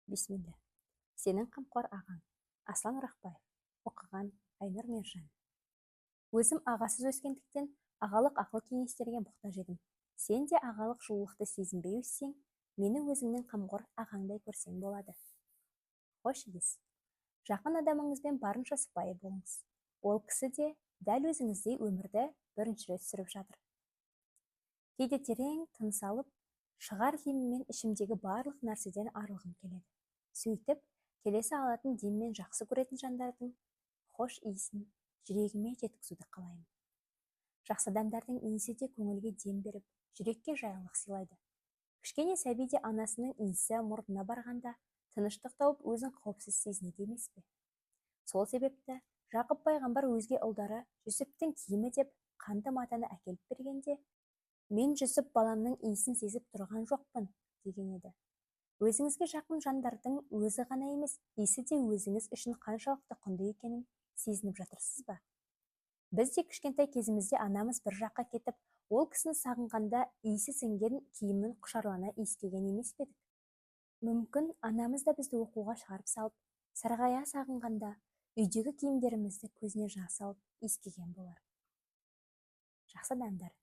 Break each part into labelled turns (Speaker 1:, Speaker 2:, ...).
Speaker 1: Бисмилля. Сенің қамқор ағаң. Аслан Рахбаев. Оқыған Айнұр Мержан. Өзім ағасыз өскендіктен ағалық ақыл кеңестерге мұқтаж едім. Сен де ағалық жылулықты сезінбей өссең, мені өзіңнің қамқор ағаңдай көрсең болады. Хош ес. Жақын адамыңызбен барынша сыпайы болыңыз. Ол кісі де дәл өзіңіздей өмірді бірінші рет сүріп жатыр. Кейде терең тыныс алып, шығар деміммен ішімдегі барлық нәрседен арылғым келеді. Сөйтіп, келесі алатын деммен жақсы көретін жандардың хош иісін жүрегіме жеткізуді қалаймын. Жақсы адамдардың иісі де көңілге дем беріп, жүрекке жайлылық сыйлайды. Кішкене сәби де анасының иісі мұрнына барғанда тыныштық тауып өзін қауіпсіз сезінеді емес пе? Сол себепті Жақып пайғамбар өзге ұлдары Жүсіптің киімі деп қанды матаны әкеліп бергенде, мен Жүсіп баламның иісін сезіп тұрған жоқпын деген еді. Өзіңізге жақын жандардың өзі ғана емес, иісі де өзіңіз үшін қаншалықты құнды екенін сезініп жатырсыз ба? Біз де кішкентай кезімізде анамыз бір жаққа кетіп, ол кісіні сағынғанда иісі сіңген киімін құшарлана иіскеген емес пе едік? Мүмкін анамыз да бізді оқуға шығарып салып, сарғая сағынғанда үйдегі киімдерімізді көзіне жас алып иіскеген болар. Жақсы адамдар,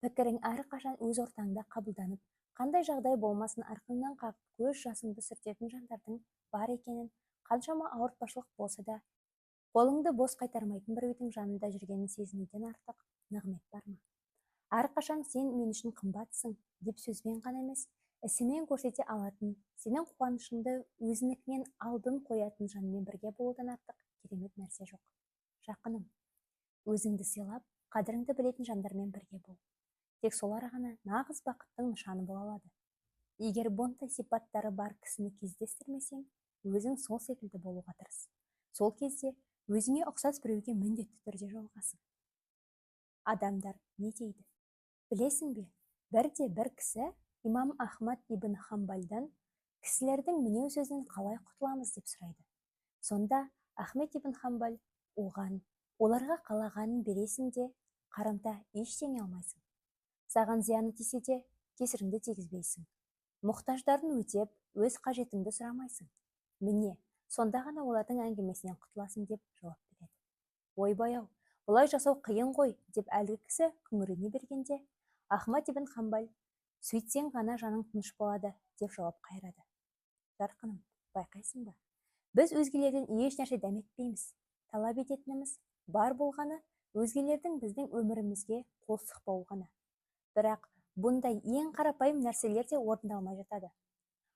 Speaker 1: пікірің әрқашан өз ортаңда қабылданып, қандай жағдай болмасын арқаңнан қағып көз жасыңды сүртетін жандардың бар екенін, қаншама ауыртпашылық болса да, қолыңды бос қайтармайтын біреудің жанында жүргенін сезінуден артық нығмет бар ма? Әрқашан сен мен үшін қымбатсың деп сөзбен ғана емес, ісімен көрсете алатын, сенің қуанышыңды өзінікінен алдын қоятын жанмен бірге болудан артық керемет нәрсе жоқ. Жақыным, өзіңді сыйлап, қадіріңді білетін жандармен бірге бол. Тек солар ғана нағыз бақыттың нышаны бола алады. Егер бұндай сипаттары бар кісіні кездестірмесең, өзің сол секілді болуға тырыс. Сол кезде өзіңе ұқсас біреуге міндетті түрде жолығасың. Адамдар не дейді? Білесің бе, бірде бір кісі имам Ахмад ибн Хамбальдан кісілердің мінеу сөзінен қалай құтыламыз деп сұрайды. Сонда Ахмед ибн Хамбаль оған, оларға қалағанын бересің де, қарымта ештеңе алмайсың. Саған зияны тисе де, кесіріңді тигізбейсің. Мұқтаждарын өтеп, өз қажетіңді сұрамайсың. Міне, сонда ғана олардың әңгімесінен құтыласың деп жауап береді. Ойбай-ау, бұлай жасау қиын ғой деп әлгі кісі күңірене бергенде, Ахмад ибн Хамбаль, сөйтсең ғана жаның тыныш болады деп жауап қайырады. Жарқыным, байқайсың ба? Біз өзгелерден еш нәрсе дәметпейміз. Талап ететініміз бар болғаны өзгелердің біздің өмірімізге қол сұқпауы ғана. Бірақ бұндай ең қарапайым нәрселер де орындалмай жатады.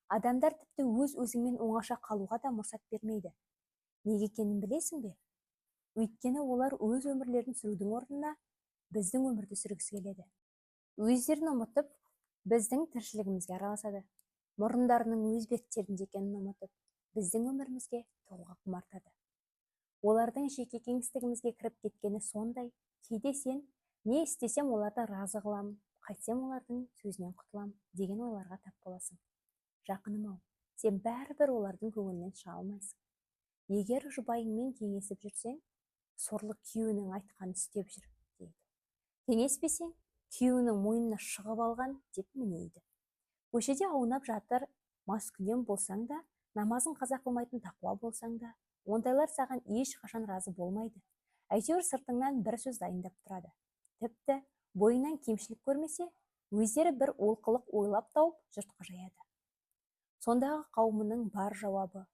Speaker 1: Адамдар тіпті өз-өзіңмен оңаша қалуға да мұрсат бермейді. Неге екенін білесің бе? Өйткені олар өз өмірлерін сүрудің орнына біздің өмірді сүргісі келеді. Өздерін ұмытып, біздің тіршілігімізге араласады. Мұрындарының өз беттерінде екенін ұмытып, біздің өмірімізге толыға құмартады. Олардың жеке кеңістігімізге кіріп кеткені сондай, кейде сен не істесем оларды разы қыламын, қайтсем олардың сөзінен құтылам деген ойларға тап боласың. Жақыным-ау, сен бәрібір олардың көңілінен шыға алмайсың. Егер жұбайыңмен кеңесіп жүрсең, сорлы күйеуінің айтқанын істеп жүр дейді. Кеңеспесең, күйеуінің мойнына шығып алған деп мінейді. Көшеде аунап жатыр, маскүнем болсаң да, намазын қаза қылмайтын тақуа болсаң да, ондайлар саған ешқашан разы болмайды. Әйтеуір сыртыңнан бір сөз дайындап тұрады. Тіпті бойыңнан кемшілік көрмесе, өздері бір олқылық ойлап тауып жұртқа жаяды. Сондағы қауымының бар жауабы: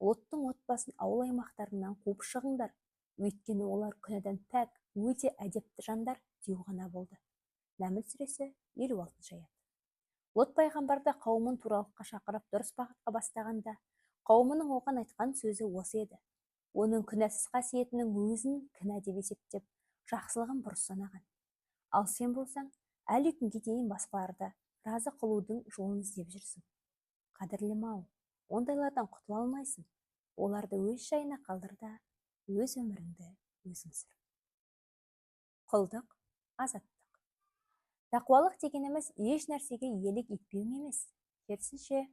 Speaker 1: Лоттың отбасын ауыл аймақтарынан қуып шығыңдар, өйткені олар күнәдан пәк, өте әдепті жандар деу ғана болды. Нәмл сүресі 56 аят. Лот пайғамбарды қауымын туралыққа шақырып дұрыс бағытқа бастағанда, қауымының оған айтқан сөзі осы еді. Оның күнәсіз қасиетінің өзін кінә деп есептеп, жақсылығын бұрыс санаған. Ал сен болсаң, әлі күнге дейін басқаларды разы қылудың жолын іздеп жүрсің. Қадірлім-ау, ондайлардан құтыла алмайсың. Оларды өз жайына қалдыр да, өз өміріңді өзің сүр. Құлдық, азаттық. Тақуалық дегеніміз еш нәрсеге иелік етпеуің емес, керісінше,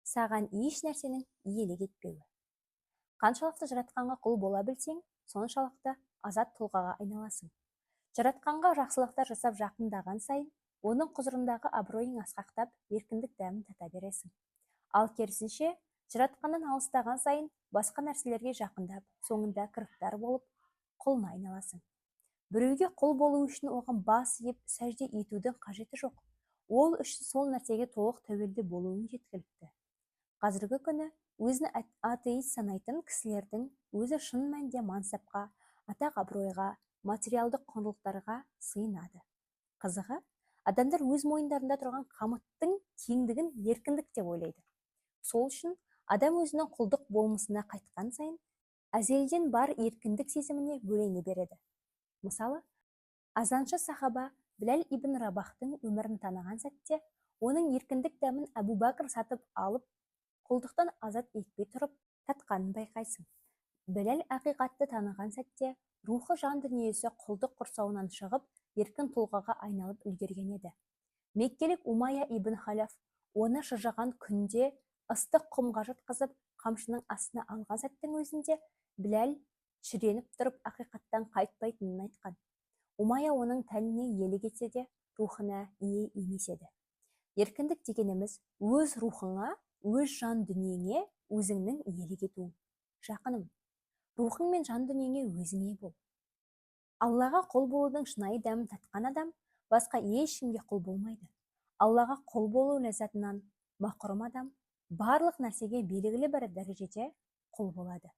Speaker 1: саған еш нәрсенің иелік етпеуі. Қаншалықты жаратқанға құл бола білсең, соншалықты азат тұлғаға айналасың. Жаратқанға жақсылықтар жасап жақындаған сайын, оның құзырындағы абыройың асқақтап, еркіндік дәмін тата бересің. Ал керісінше, Жаратқаннан алыстаған сайын басқа нәрселерге жақындап, соңында кіріптар болып, құлына айналасың. Біреуге құл болу үшін оған бас иіп сәжде етудің қажеті жоқ. Ол үшін сол нәрсеге толық тәуелді болуың жеткілікті. Қазіргі күні өзін атеист санайтын кісілердің өзі шын мәнінде мансапқа, атақ-абыройға, материалдық құндылықтарға сыйынады. Қызығы, адамдар өз мойындарында тұрған қамыттың кеңдігін еркіндік деп ойлайды. Сол үшін адам өзінің құлдық болмысына қайтқан сайын, әзелден бар еркіндік сезіміне бөлене береді. Мысалы, азаншы сахаба Біләл ибн Рабахтың өмірін таныған сәтте, оның еркіндік дәмін Әбу Бәкір сатып алып, құлдықтан азат етпей тұрып, татқанын байқайсың. Біләл ақиқатты таныған сәтте, рухы жан дүниесі құлдық құрсауынан шығып, еркін тұлғаға айналып үлгерген еді. Меккелік Умайя ибн Халаф оны шыжыған күнде ыстық құмға жатқызып, қамшының астына алған сәттің өзінде Біләл шіреніп тұрып ақиқаттан қайтпайтынын айтқан. Умайя оның тәніне иелік етсе де, рухына ие емес еді. Еркіндік дегеніміз өз рухыңа, өз жан дүниеңе өзіңнің иелік етуің. Жақыным, рухың мен жан дүниеңе өзіңе бол. Аллаға құл болудың шынайы дәмін татқан адам басқа ешкімге құл болмайды. Аллаға құл болу ләззатынан мақұрым адам барлық нәрсеге белгілі бір дәрежеде құл болады.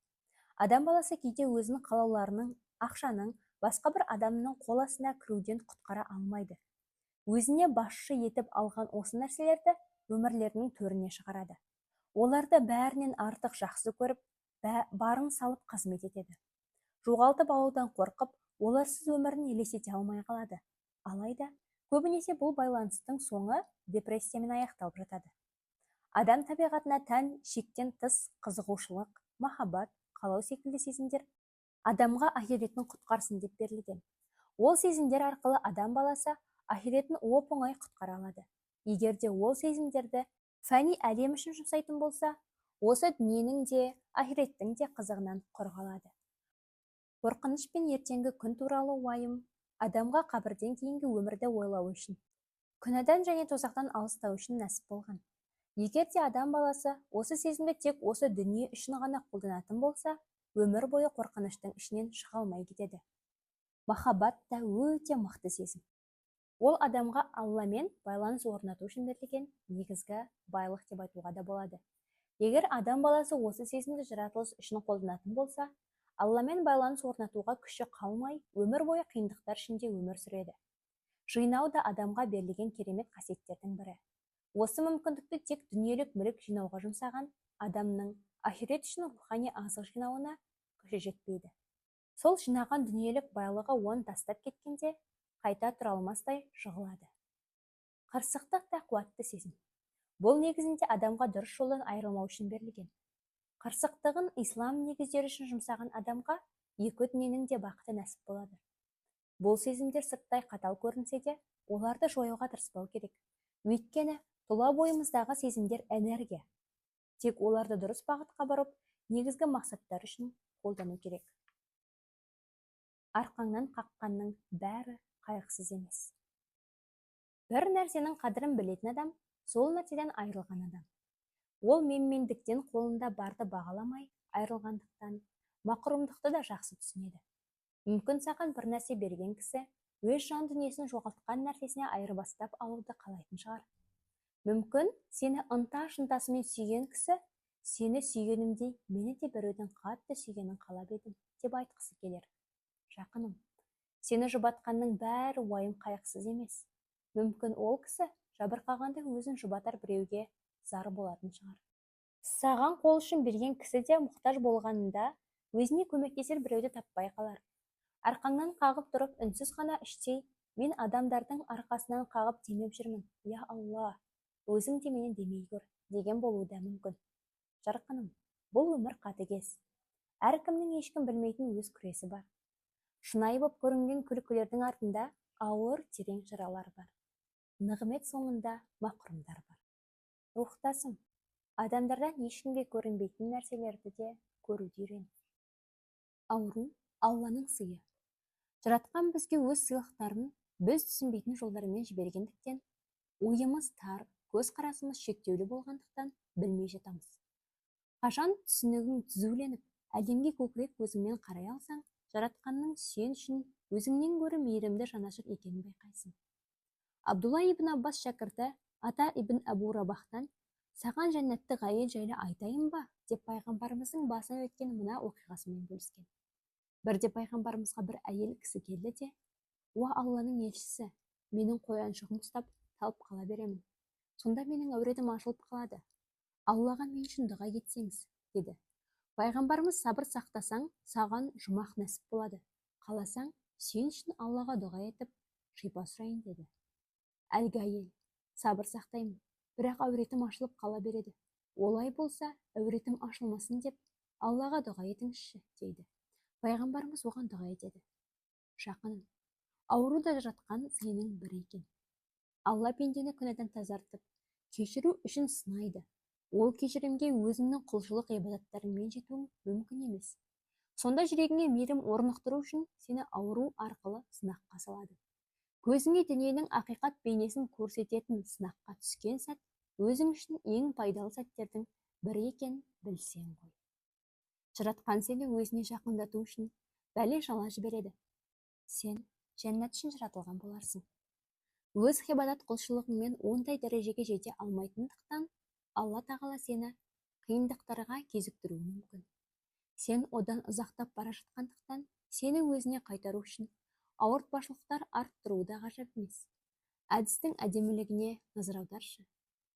Speaker 1: Адам баласы кейде өзінің қалауларының, ақшаның, басқа бір адамның қол астына кіруден құтқара алмайды. Өзіне басшы етіп алған осы нәрселерді өмірлерінің төріне шығарады. Оларды бәрінен артық жақсы көріп, барын салып қызмет етеді. Жоғалтып алудан қорқып, оларсыз өмірін елестете алмай қалады. Алайда, көбінесе бұл байланыстың соңы депрессиямен аяқталып жатады. Адам табиғатына тән шектен тыс қызығушылық, махаббат, қалау секілді сезімдер адамға ахиретін құтқарсын деп берілген. Ол сезімдер арқылы адам баласы ахиретін оп-оңай құтқара алады. Егер де ол сезімдерді фәни әлем үшін жұмсайтын болса, осы дүниенің де, ахиреттің де қызығынан құр қалады. Қорқыныш пен ертеңгі күн туралы уайым адамға қабірден кейінгі өмірді ойлау үшін, күнәдан және тозақтан алыстау үшін нәсіп болған. Егер де адам баласы осы сезімді тек осы дүние үшін ғана қолданатын болса, өмір бойы қорқыныштың ішінен шыға алмай кетеді. Махаббат та өте мықты сезім. Ол адамға Алламен байланыс орнату үшін берілген негізгі байлық деп айтуға да болады. Егер адам баласы осы сезімді жаратылыс үшін қолданатын болса, Алламен байланыс орнатуға күші қалмай, өмір бойы қиындықтар ішінде өмір сүреді. Жинау да адамға берілген керемет қасиеттердің бірі. Осы мүмкіндікті тек дүниелік мүлік жинауға жұмсаған адамның ахирет үшін рухани азық жинауына күші жетпейді. Сол жинаған дүниелік байлығы оны тастап кеткенде, қайта тұра алмастай жығылады. Қырсықтық та қуатты сезім. Бұл негізінде адамға дұрыс жолдан айырылмау үшін берілген. Қырсықтығын ислам негіздері үшін жұмсаған адамға екі дүниенің де бақыты нәсіп болады. Бұл сезімдер сырттай қатал көрінсе де, оларды жоюға тырыспау керек. Өйткені тұла бойымыздағы сезімдер энергия. Тек оларды дұрыс бағытқа бұрып, негізгі мақсаттар үшін қолдану керек. Арқаңнан қаққанның бәрі қайғысыз емес. Бір нәрсенің қадірін білетін адам, сол нәрседен айырылған адам. Ол менмендіктен қолында барды бағаламай айырылғандықтан, мақұрымдықты да жақсы түсінеді. Мүмкін саған бір нәрсе берген кісі, өз жан дүниесін жоғалтқан нәрсесіне айырбастап алуды қалайтын шығар. Мүмкін сені ынта-шынтасымен сүйген кісі, сені сүйгенімдей, мені де біреудің қатты сүйгенін қалап едім деп айтқысы келер. Жақыным, сені жұбатқанның бәрі уайым қайғысыз емес. Мүмкін ол кісі жабырқағанда өзін жұбатар біреуге зар болатын шығар. Саған қол ұшын берген кісі де мұқтаж болғанында өзіне көмектесер біреуді таппай қалар. Арқаңнан қағып тұрып, үнсіз ғана іштей, мен адамдардың арқасынан қағып демеп жүрмін. Я Алла, өзің де мені демей көр, деген болуы да мүмкін. Жарқыным, бұл өмір қатыгез. Әркімнің ешкім білмейтін өз күресі бар. Шынайы боп көрінген күлкілердің артында ауыр терең жыралар бар. Нығмет соңында мақұрымдар бар. Рухтасым, адамдардан ешкімге көрінбейтін нәрселерді де көруді үйрен. Ауру Алланың сыйы. Жаратқан бізге өз сыйлықтарын біз түсінбейтін жолдармен жібергендіктен, ойымыз тар, көз қарасымыз шектеулі болғандықтан білмей жатамыз. Қашан түсінігің түзуленіп, әлемге көкірек көзіңмен қарай алсаң, жаратқанның сен үшін өзіңнен гөрі мейірімді жанашыр екенін байқайсың. Абдулла ибн Аббас шәкірті Ата ибн Әбу Рабахтан «Саған жәннаттық әйел жайлы айтайын ба?» деп пайғамбарымыздың басынан өткен мына оқиғасымен бөліскен. Бірде пайғамбарымызға бір әйел кісі келді де: «Уа Алланың елшісі, менің қояншығым ұстап талып қала беремін. Сонда менің әуретім ашылып қалады. Аллаға мен үшін дұға етсеңіз», деді. Пайғамбарымыз: «Сабыр сақтасаң, саған жұмақ нәсіп болады. Қаласаң, сен үшін Аллаға дұға етіп, шипа сұрайын», деді. Әлгі әйел: «Сабыр сақтаймын, бірақ әуретім ашылып қала береді. Олай болса, әуретім ашылмасын деп, Аллаға дұға етіңізші», дейді. Пайғамбарымыз оған дұға етеді: «Жақыным, ауруда жатқан сенің бір екен. Алла пендені күнәдан тазартып, кешіру үшін сынайды. Ол кешірімге өзіңнің құлшылық ғибадаттарыңмен жетуің мүмкін емес. Сонда жүрегіңе мейірім орнықтыру үшін сені ауру арқылы сынаққа салады. Көзіңе дүниенің ақиқат бейнесін көрсететін сынаққа түскен сәт өзің үшін ең пайдалы сәттердің бірі екенін білсең ғой. Жаратқан сені өзіне жақындату үшін бәле жала жібереді. Сен жәннат үшін жаратылған боларсың. Өз ғибадат құлшылығыңмен ондай дәрежеге жете алмайтындықтан Алла тағала сені қиындықтарға кезіктіруі мүмкін. Сен одан ұзақтап бара жатқандықтан сені өзіне қайтару үшін ауыртпашылықтар арттыру да ғажап емес. Әдістің әдемілігіне назар аударшы.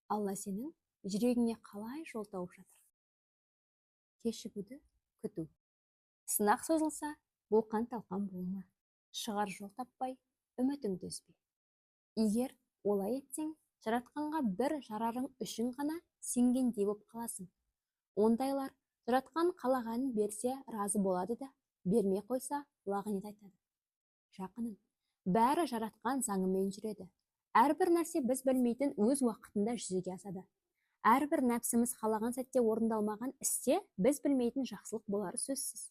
Speaker 1: Алла сенің жүрегіңе қалай жол тауып жатыр. Кешігуді күту. Сынақ созылса, бұлқан-талқан болма. Шығар жол таппай, үмітіңді үзбе. Егер олай етсең, жаратқанға бір жарарың үшін ғана сенгендей боп қаласың. Ондайлар жаратқан қалағанын берсе разы болады да, бермей қойса лағынет айтады. Жақыным, бәрі жаратқан заңымен жүреді. Әрбір нәрсе біз білмейтін өз уақытында жүзеге асады. Әрбір нәпсіміз қалаған сәтте орындалмаған істе біз білмейтін жақсылық болары сөзсіз.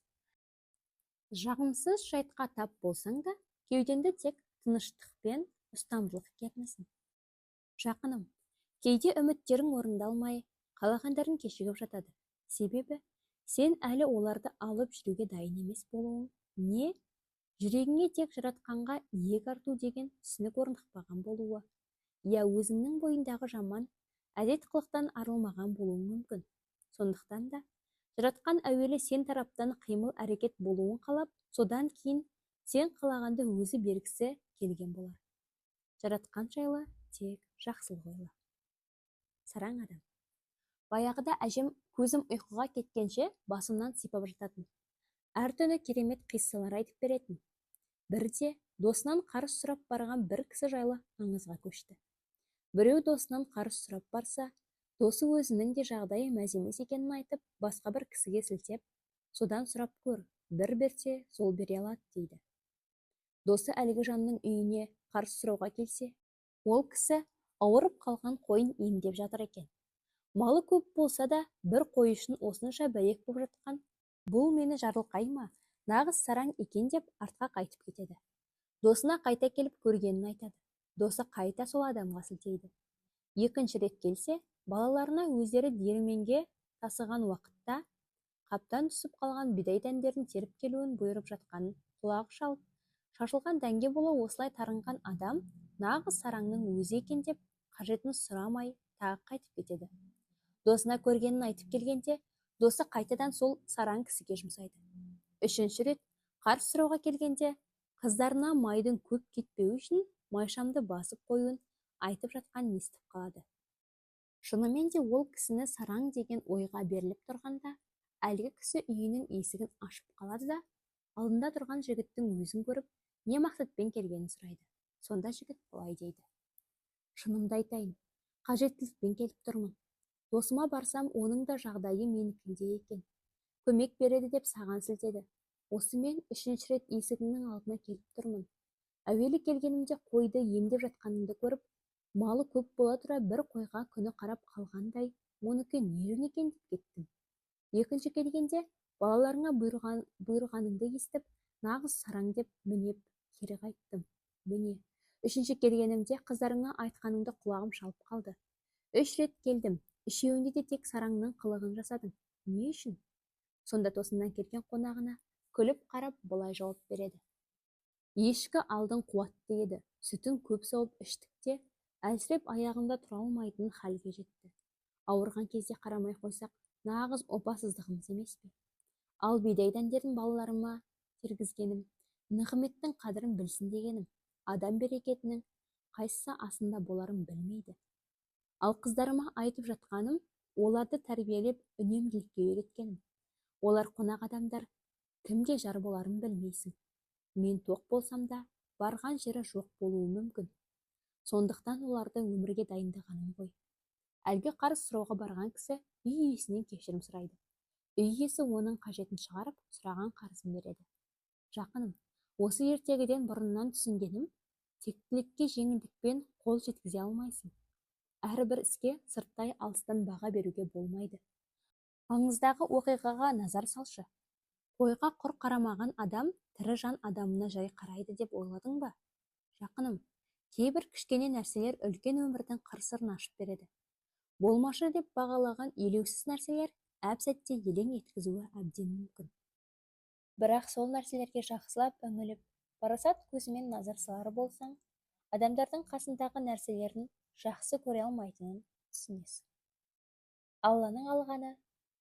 Speaker 1: Жағымсыз жайтқа тап болсаң да, кеудеңді тек тыныштықпен ұстамдылық кернесін. Жақыным, кейде үміттерің орындалмай, қалағандарың кешігіп жатады. Себебі сен әлі оларды алып жүруге дайын емес болуың не? Жүрегіңе тек жаратқанға иек арту деген түсінік орнықпаған болуы, я өзіңнің бойындағы жаман әдет қылықтан арылмаған болуың мүмкін. Сондықтан да жаратқан әуелі сен тараптан қимыл әрекет болуын қалап, содан кейін сен қалағанды өзі бергісі келген болар. Жаратқан жайлы тек жақсылық ойла. Сараң адам. Баяғыда әжем көзім ұйқыға кеткенше басымнан сипап жататын. Әр түні керемет қиссалар айтып беретін. Бірде досынан қарыз сұрап барған бір кісі жайлы аңызға көшті. Біреу досынан қарыз сұрап барса, досы өзінің де жағдайы мәз емес екенін айтып, басқа бір кісіге сілтеп, содан сұрап көр, бір берсе, сол бере алады, дейді. Досы әлгі жанның үйіне қарыз сұрауға келсе, ол кісі ауырып қалған қойын емдеп жатыр екен. Малы көп болса да, бір қой үшін осынша бәйек болып жатқан, бұл мені жарылқай ма, нағыз сараң екен деп артқа қайтып кетеді. Досына қайта келіп көргенін айтады. Досы қайта сол адамға сілтейді. Екінші рет келсе, балаларына өздері диірменге тасыған уақытта қаптан түсіп қалған бидай дәндерін теріп келуін бұйырып жатқанын құлағы шалып, шашылған дәнге бола осылай тарынған адам нағыз сараңның өзі екен деп қажетін сұрамай тағы қайтып кетеді. Досына көргенін айтып келгенде, досы қайтадан сол сараң кісіге жұмсайды. Үшінші рет қарыз сұрауға келгенде, қыздарына майдың көп кетпеу үшін майшамды басып қоюын айтып жатқан естіп қалады. Шынымен де ол кісіні сараң деген ойға беріліп тұрғанда, әлгі кісі үйінің есігін ашып қалады да, алдында тұрған жігіттің өзін көріп, не мақсатпен келгенін сұрайды. Сонда жігіт былай дейді: шынымды айтайын, қажеттілікпен келіп тұрмын. Досыма барсам, оның да жағдайы менікіндей екен. Көмек береді деп саған сілтеді. Осымен үшінші рет есігіңнің алдына келіп тұрмын. Әуелі келгенімде қойды емдеп жатқаныңды көріп, малы көп бола тұра бір қойға күні қарап қалғандай, оныкі не жөн екен деп кеттім. Екінші келгенде балаларыңа бұйырғаныңды естіп, нағыз сараң деп мінеп кері қайттым. Міне, үшінші келгенімде қыздарыңа айтқаныңды құлағым шалып қалды. Үш рет келдім, үшеуінде де тек сараңның қылығын жасадың. Не үшін? Сонда тосыннан келген қонағына күліп қарап былай жауап береді: ешкі алдын қуатты еді, сүтін көп сауып іштік те, әлсіреп аяғында тұра алмайтын халге жетті. Ауырған кезде қарамай қойсақ, нағыз опасыздығымыз емес пе? Ал бидай дәндерін балаларыма тергізгенім, нығметтің қадірін білсін дегенім, адам берекетінің қайсысы асында боларын білмейді. Ал қыздарыма айтып жатқаным, оларды тәрбиелеп үнемділікке үйреткенім. Олар қонақ адамдар, кімге жар боларын білмейсің. Мен тоқ болсам да, барған жері жоқ болуы мүмкін. Сондықтан оларды өмірге дайындағаным ғой. Әлгі қарыз сұрауға барған кісі үй иесінен кешірім сұрайды. Үй иесі оның қажетін шығарып, сұраған қарызын береді. Жақыным, осы ертегіден бұрыннан түсінгенім, тектілікке жеңілдікпен қол жеткізе алмайсың. Әрбір іске сырттай алыстан баға беруге болмайды. Аңыздағы оқиғаға назар салшы. Қойға құр қарамаған адам тірі жан адамына жай қарайды деп ойладың ба? Жақыным, кейбір кішкене нәрселер үлкен өмірдің қыр-сырын ашып береді. Болмашы деп бағалаған елеусіз нәрселер әп-сәтте елең еткізуі әбден мүмкін. Бірақ сол нәрселерге жақсылап үңіліп, парасат көзімен назар салар болсаң, адамдардың қасындағы нәрселерін жақсы көре алмайтынын түсінесің. Алланың алғаны,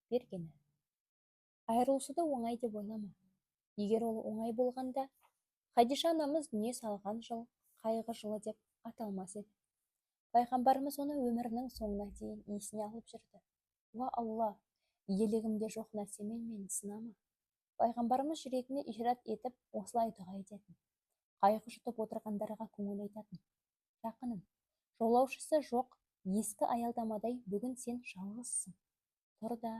Speaker 1: бергені. Айырылысуды оңай деп ойлама. Егер ол оңай болғанда, Хадиша анамыз дүние салған жыл қайғы жылы деп аталмас еді. Пайғамбарымыз оны өмірінің соңына дейін есіне алып жүрді. Уа Алла, иелігімде жоқ нәрсемен мені сынама. Пайғамбарымыз жүрегіне ишарат етіп осылай дұға ететін. Қайғы жұтып отырғандарға көңіл айтатын. Жақыным, жолаушысы жоқ ескі аялдамадай бүгін сен жалғызсың. Тұр да,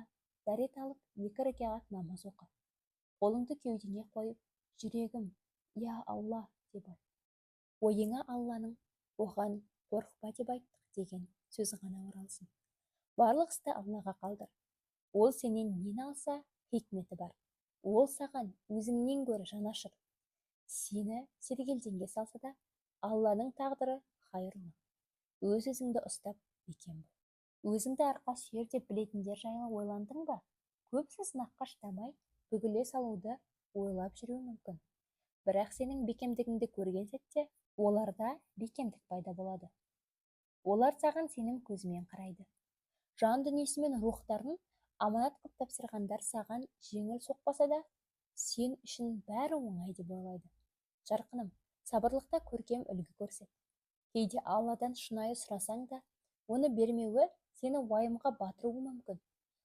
Speaker 1: дәрет алып, 2 рекағат намаз оқы. Қолыңды кеудеңе қойып, жүрегім, я Алла деп айт. Ойыңа Алланың, оған қорықпа деп айттық деген сөз ғана оралсын. Барлық істі Аллаға қалдыр. Ол сенен нені алса, хикметі бар. Ол саған өзіңнен гөрі жанашыр. Сені сергелдеңге салса да, Алланың тағдыры хайырлы. Өз-өзіңді ұстап бекем бол. Өзіңді арқа сүйер деп білетіндер жайлы ойландың ба? Көбісі сынаққа шыдамай, бүгіле салуды ойлап жүруі мүмкін. Бірақ сенің бекемдігіңді көрген сәтте, оларда бекемдік пайда болады. Олар саған сенім көзімен қарайды. Жан дүниесі мен рухтарын аманат қып тапсырғандар саған жеңіл соқпаса да, сен үшін бәрі оңай деп ойлайды. Жарқыным, сабырлықта көркем үлгі көрсет. Кейде Алладан шынайы сұрасаң да, оны бермеуі сені уайымға батыруы мүмкін.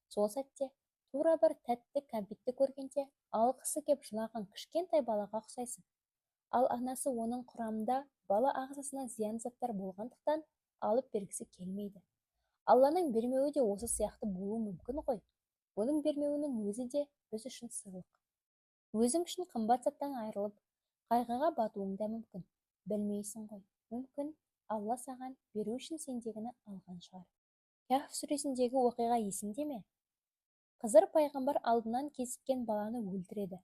Speaker 1: Сол сәтте тура бір тәтті кәмпитті көргенде алғысы кеп жылаған кішкентай балаға ұқсайсың. Ал анасы оның құрамында бала ағзасына зиян заттар болғандықтан алып бергісі келмейді. Алланың бермеуі де осы сияқты болуы мүмкін ғой. Оның бермеуінің өзі де біз үшін сыйлық. Өзің үшін қымбат заттан айырылып, қайғыға батуың да мүмкін. Білмейсің ғой. Мүмкін Алла саған беру үшін сендегіні алған шығар. Кәһф сүресіндегі оқиға есіңде ме? Қызыр пайғамбар алдынан кезіккен баланы өлтіреді.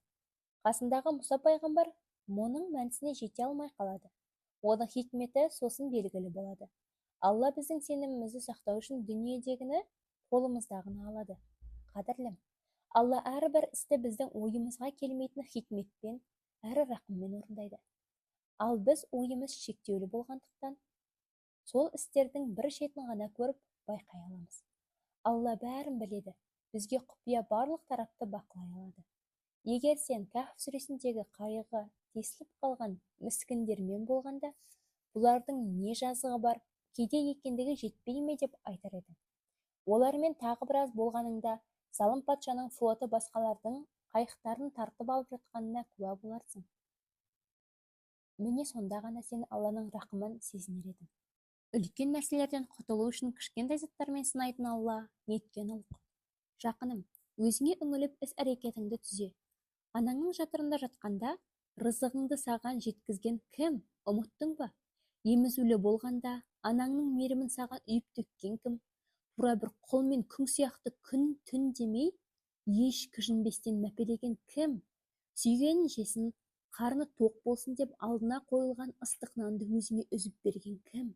Speaker 1: Қасындағы Мұса пайғамбар мұның мәнісіне жете алмай қалады. Оның хикметі сосын белгілі болады. Алла біздің сенімімізді сақтау үшін дүниедегіні қолымыздағыны алады. Қадірлім, Алла әрбір істі біздің ойымызға келмейтін хикметпен, әрі рақыммен орындайды. Ал біз ойымыз шектеулі болғандықтан, сол істердің бір шетін ғана көріп байқай аламыз. Алла бәрін біледі, бізге құпия барлық тарапты бақылай алады. Егер сен Кәһф сүресіндегі қайғы тесіліп қалған міскіндермен болғанда, бұлардың не жазығы бар, кейде екендігі жетпей ме деп айтар едің. Олармен тағы біраз болғаныңда, залым патшаның флоты басқалардың қайықтарын тартып алып жатқанына куә боларсың. Міне сонда ғана сен Алланың рақымын сезінер едің. Үлкен нәрселерден құтылу үшін кішкентай заттармен сынайтын Алла неткен ұлық. Жақыным, өзіңе үңіліп іс-әрекетіңді түзе. Анаңның жатырында жатқанда, рызығыңды саған жеткізген кім, ұмыттың ба? Емізулі болғанда, анаңның мейірімін саған үйіп төккен кім? Тура бір құл мен күң сияқты күн түн демей, еш кіжінбестен мәпелеген кім? Сүйгенін жесін, қарны тоқ болсын деп алдына қойылған ыстық нанды өзіңе үзіп берген кім?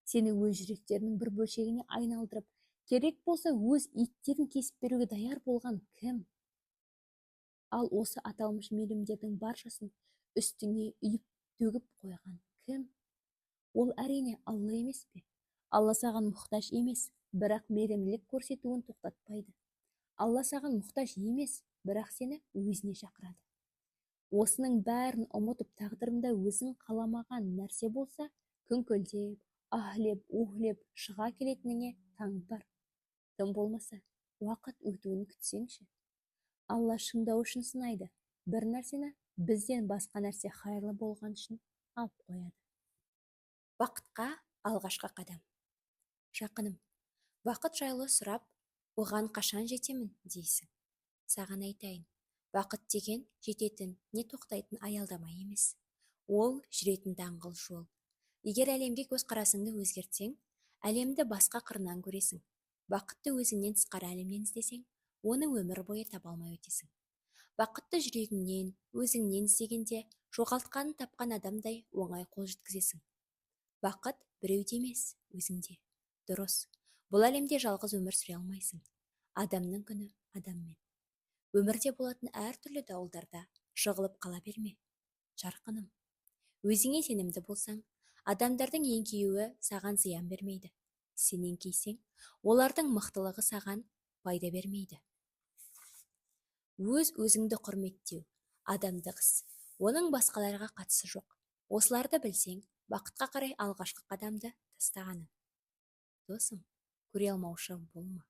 Speaker 1: Сені өз жүректерінің бір бөлшегіне айналдырып, Керек болса өз иттерін кесіп беруге даяр болған кім? Ал осы аталмыш мейірімдердің баршасын үстіңе үйіп төгіп қойған кім? Ол әрине Алла емес пе? Алла саған мұқтаж емес, бірақ мейірімділік көрсетуін тоқтатпайды. Алла саған мұқтаж емес, бірақ сені өзіне шақырады. Осының бәрін ұмытып тағдырында өзің қаламаған нәрсе болса, күңкілдеп, аһлеп-уһлеп шыға келетініңе таң бар. Тым болмаса, уақыт өтуін күтсеңші. Алла шыңдау үшін сынайды. Бір нәрсені бізден басқа нәрсе хайырлы болған үшін алып қояды. Бақытқа алғашқы қадам. Жақыным, бақыт жайлы сұрап, оған қашан жетемін дейсің. Саған айтайын, бақыт деген жететін, не тоқтайтын аялдама емес. Ол жүретін даңғыл жол. Егер әлемге көзқарасыңды өзгертсең, әлемді басқа қырынан көресің. Бақытты өзіңнен тысқары әлемнен іздесең, оны өмір бойы таба алмай өтесің. Бақытты жүрегіңнен, өзіңнен іздегенде, жоғалтқанын тапқан адамдай оңай қол жеткізесің. Бақыт біреуде емес, өзіңде. Дұрыс, бұл әлемде жалғыз өмір сүре алмайсың. Адамның күні адаммен. Өмірде болатын әртүрлі дауылдарда жығылып қала берме. Жарқыным, өзіңе сенімді болсаң, адамдардың еңкеюі саған зиян бермейді. Сен еңкейсең, олардың мықтылығы саған пайда бермейді. Өз-өзіңді құрметтеу, адамдық іс, оның басқаларға қатысы жоқ. Осыларды білсең, бақытқа қарай алғашқы қадамды тастағаның. Досым, көре алмаушы болма.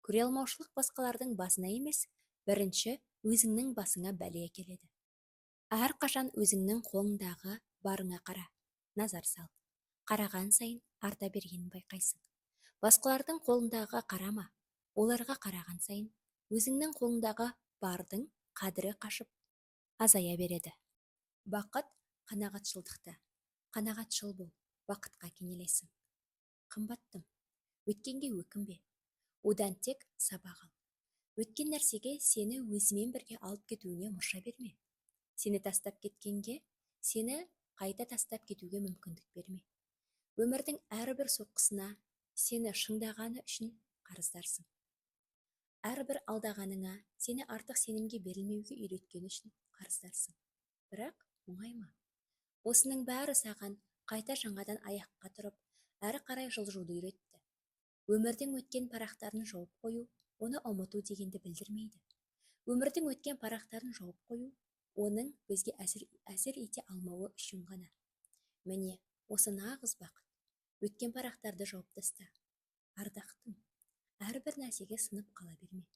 Speaker 1: Көре алмаушылық басқалардың басына емес, бірінші өзіңнің басыңа бәле әкеледі. Әрқашан өзіңнің қолыңдағы барыңа қара, назар сал. Қараған сайын арта бергенін байқайсың. Басқалардың қолындағы қарама, оларға қараған сайын өзіңнің қолыңдағы бардың қадірі қашып, азая береді. Бақыт қанағатшылдықта. Қанағатшыл бол, бақытқа кенелесің. Қымбаттым, өткенге өкінбе, одан тек сабақ ал. Өткен нәрсеге сені өзімен бірге алып кетуіне мұрша берме. Сені тастап кеткенге, сені қайта тастап кетуге мүмкіндік берме. Өмірдің әрбір соққысына сені шыңдағаны үшін қарыздарсың. Әрбір алдағаныңа сені артық сенімге берілмеуге үйреткені үшін қарыздарсың. Бірақ оңай ма? Осының бәрі саған қайта жаңадан аяққа тұрып, әрі қарай жылжуды үйретті. Өмірдің өткен парақтарын жауып қою, оны ұмыту дегенді білдірмейді. Өмірдің өткен парақтарын жауып қою, оның бізге әсер ете алмауы үшін ғана. Міне, осы нағыз бақыт. Өткен парақтарды жауып таста. Ардақтым, әрбір нәрсеге сынып қала берме.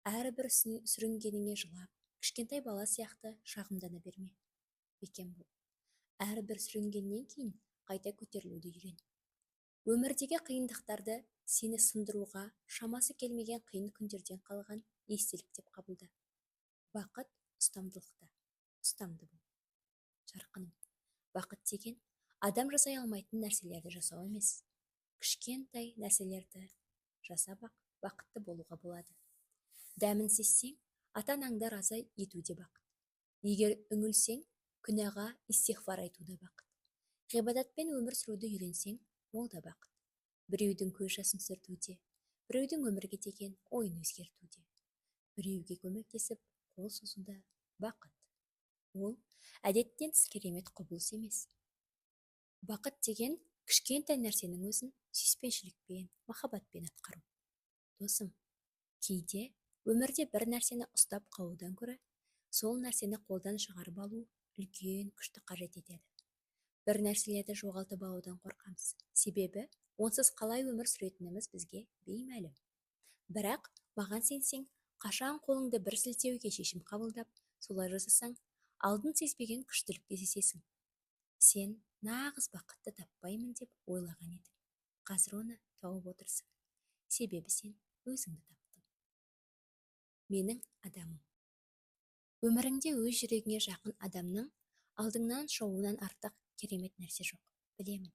Speaker 1: Әрбір сүрінгеніңе жылап, кішкентай бала сияқты шағымдана берме. Бекем бол. Әрбір сүрінгеннен кейін қайта көтерілуді үйрен. Өмірдегі қиындықтарды сені сындыруға шамасы келмеген қиын күндерден қалған естелік деп қабылда. Бақыт ұстамдылықта. Ұстамды бол. Жарқыным, бақыт деген адам жасай алмайтын нәрселерді жасау емес. Кішкентай нәрселерді жасап бақытты болуға болады. Дәмін сезсең, ата-анаңды разы етуде бақыт. Егер үңілсең, күнәға истиғфар айтуда бақыт. Ғибадатпен өмір сүруді үйренсең, ол да бақыт. Біреудің көз жасын сүртуде, біреудің өмірге деген ойын өзгертуде, біреуге көмектесіп қол созуда бақыт. Ол әдеттен тыс керемет құбылыс емес. Бақыт деген кішкентай нәрсенің өзін сүйіспеншілікпен, махаббатпен атқару. Досым, кейде өмірде бір нәрсені ұстап қалудан көрі, сол нәрсені қолдан шығарып алу үлкен күшті қажет етеді. Бір нәрселерді жоғалтып алудан қорқамыз. Себебі, онсыз қалай өмір сүретініміз бізге беймәлім. Бірақ маған сенсең, қашан қолыңды бір сілтеуге шешім қабылдап, солай жасасаң, алдын сезбеген күштілікті сезесің. Сен нағыз бақытты таппаймын деп ойлаған едің. Қазір оны тауып отырсың. Себебі сен өзіңді таптың. Менің адамым. Өміріңде өз жүрегіңе жақын адамның алдыңнан шығуынан артық керемет нәрсе жоқ. Білемін.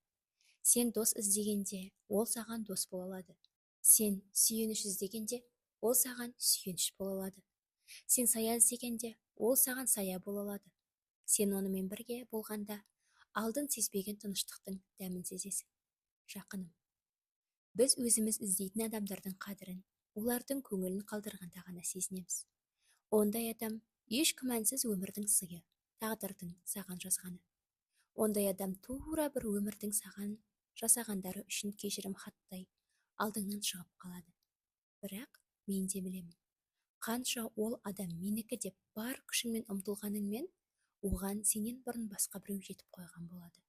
Speaker 1: Сен дос іздегенде, ол саған дос бола алады. Сен сүйеніш іздегенде, ол саған сүйеніш бола алады. Сен сая іздегенде, ол саған сая бола алады. Сен онымен бірге болғанда, алдын сезбеген тыныштықтың дәмін сезесің. Жақыным, Біз өзіміз іздейтін адамдардың қадірін, олардың көңілін қалдырғанда ғана сезінеміз. Ондай адам еш күмәнсіз өмірдің сыйы, тағдырдың саған жазғаны. Ондай адам тура бір өмірдің саған жасағандары үшін кешірім хаттай алдыңнан шығып қалады. Бірақ мен де білемін, қанша ол адам менікі деп бар күшіңмен ұмтылғаныңмен, оған сенен бұрын басқа біреу жетіп қойған болады.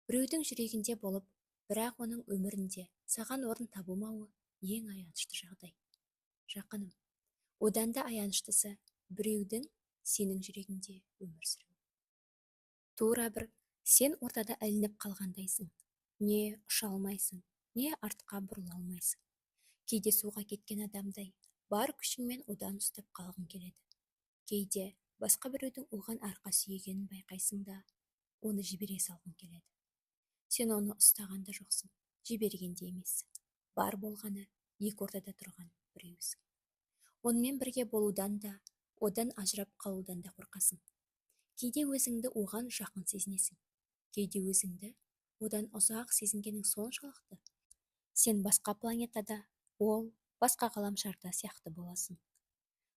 Speaker 1: Біреудің жүрегінде болып, бірақ оның өмірінде саған орын табылмауы ең аянышты жағдай. Жақыным, одан да аяныштысы біреудің сенің жүрегіңде өмір сүруі. Тура бір сен ортада ілініп қалғандайсың. Не ұша алмайсың, не артқа бұрыла алмайсың. Кейде суға кеткен адамдай бар күшіңмен одан ұстап қалғың келеді. Кейде басқа біреудің оған арқа сүйегенін байқайсың да, оны жібере салғың келеді. Сен оны ұстаған да жоқсың, жіберген де емессің. Бар болғаны екі ортада тұрған біреусің. Онымен бірге болудан да, одан ажырап қалудан да қорқасың. Кейде өзіңді оған жақын сезінесің. Кейде өзіңді одан ұзақ сезінгенің соншалықты, сен басқа планетада, ол басқа ғаламшарда сияқты боласың.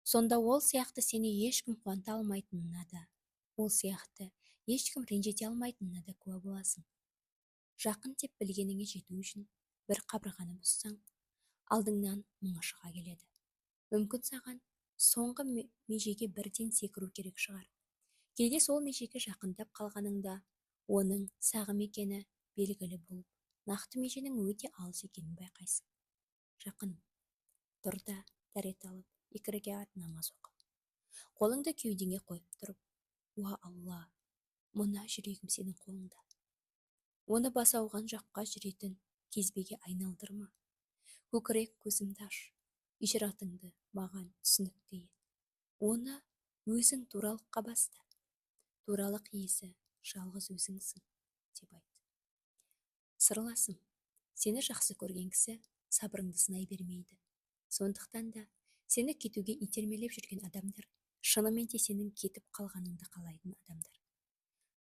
Speaker 1: Сонда ол сияқты сені ешкім қуанта алмайтынына да, ол сияқты ешкім ренжете алмайтынына да куә боласың. Жақын деп білгеніңе жету үшін бір қабырғаны бұзсаң, алдыңнан мыңы шыға келеді. Мүмкін саған соңғы межеге бірден секіру керек шығар. Кейде сол межеге жақындап қалғаныңда, оның сағым екені белгілі болып, нақты меженің өте алыс екенін байқайсың. Жақыным, тұр да дәрет алып, 2 рекат намаз оқы. Қолыңды кеудеңе қойып тұрып, уа Алла, мына жүрегім сенің қолыңда. Оны баса ауған жаққа жүретін кезбеге айналдырма. Көкірек көзімді аш, ишаратыңды маған түсінікті ет. Оны өзің туралыққа баста. Туралық иесі жалғыз өзіңсің, деп айт. Сырласым, сені жақсы көрген кісі сабырыңды сынай бермейді. Сондықтан да сені кетуге итермелеп жүрген адамдар шынымен де сенің кетіп қалғаныңды қалайтын адамдар.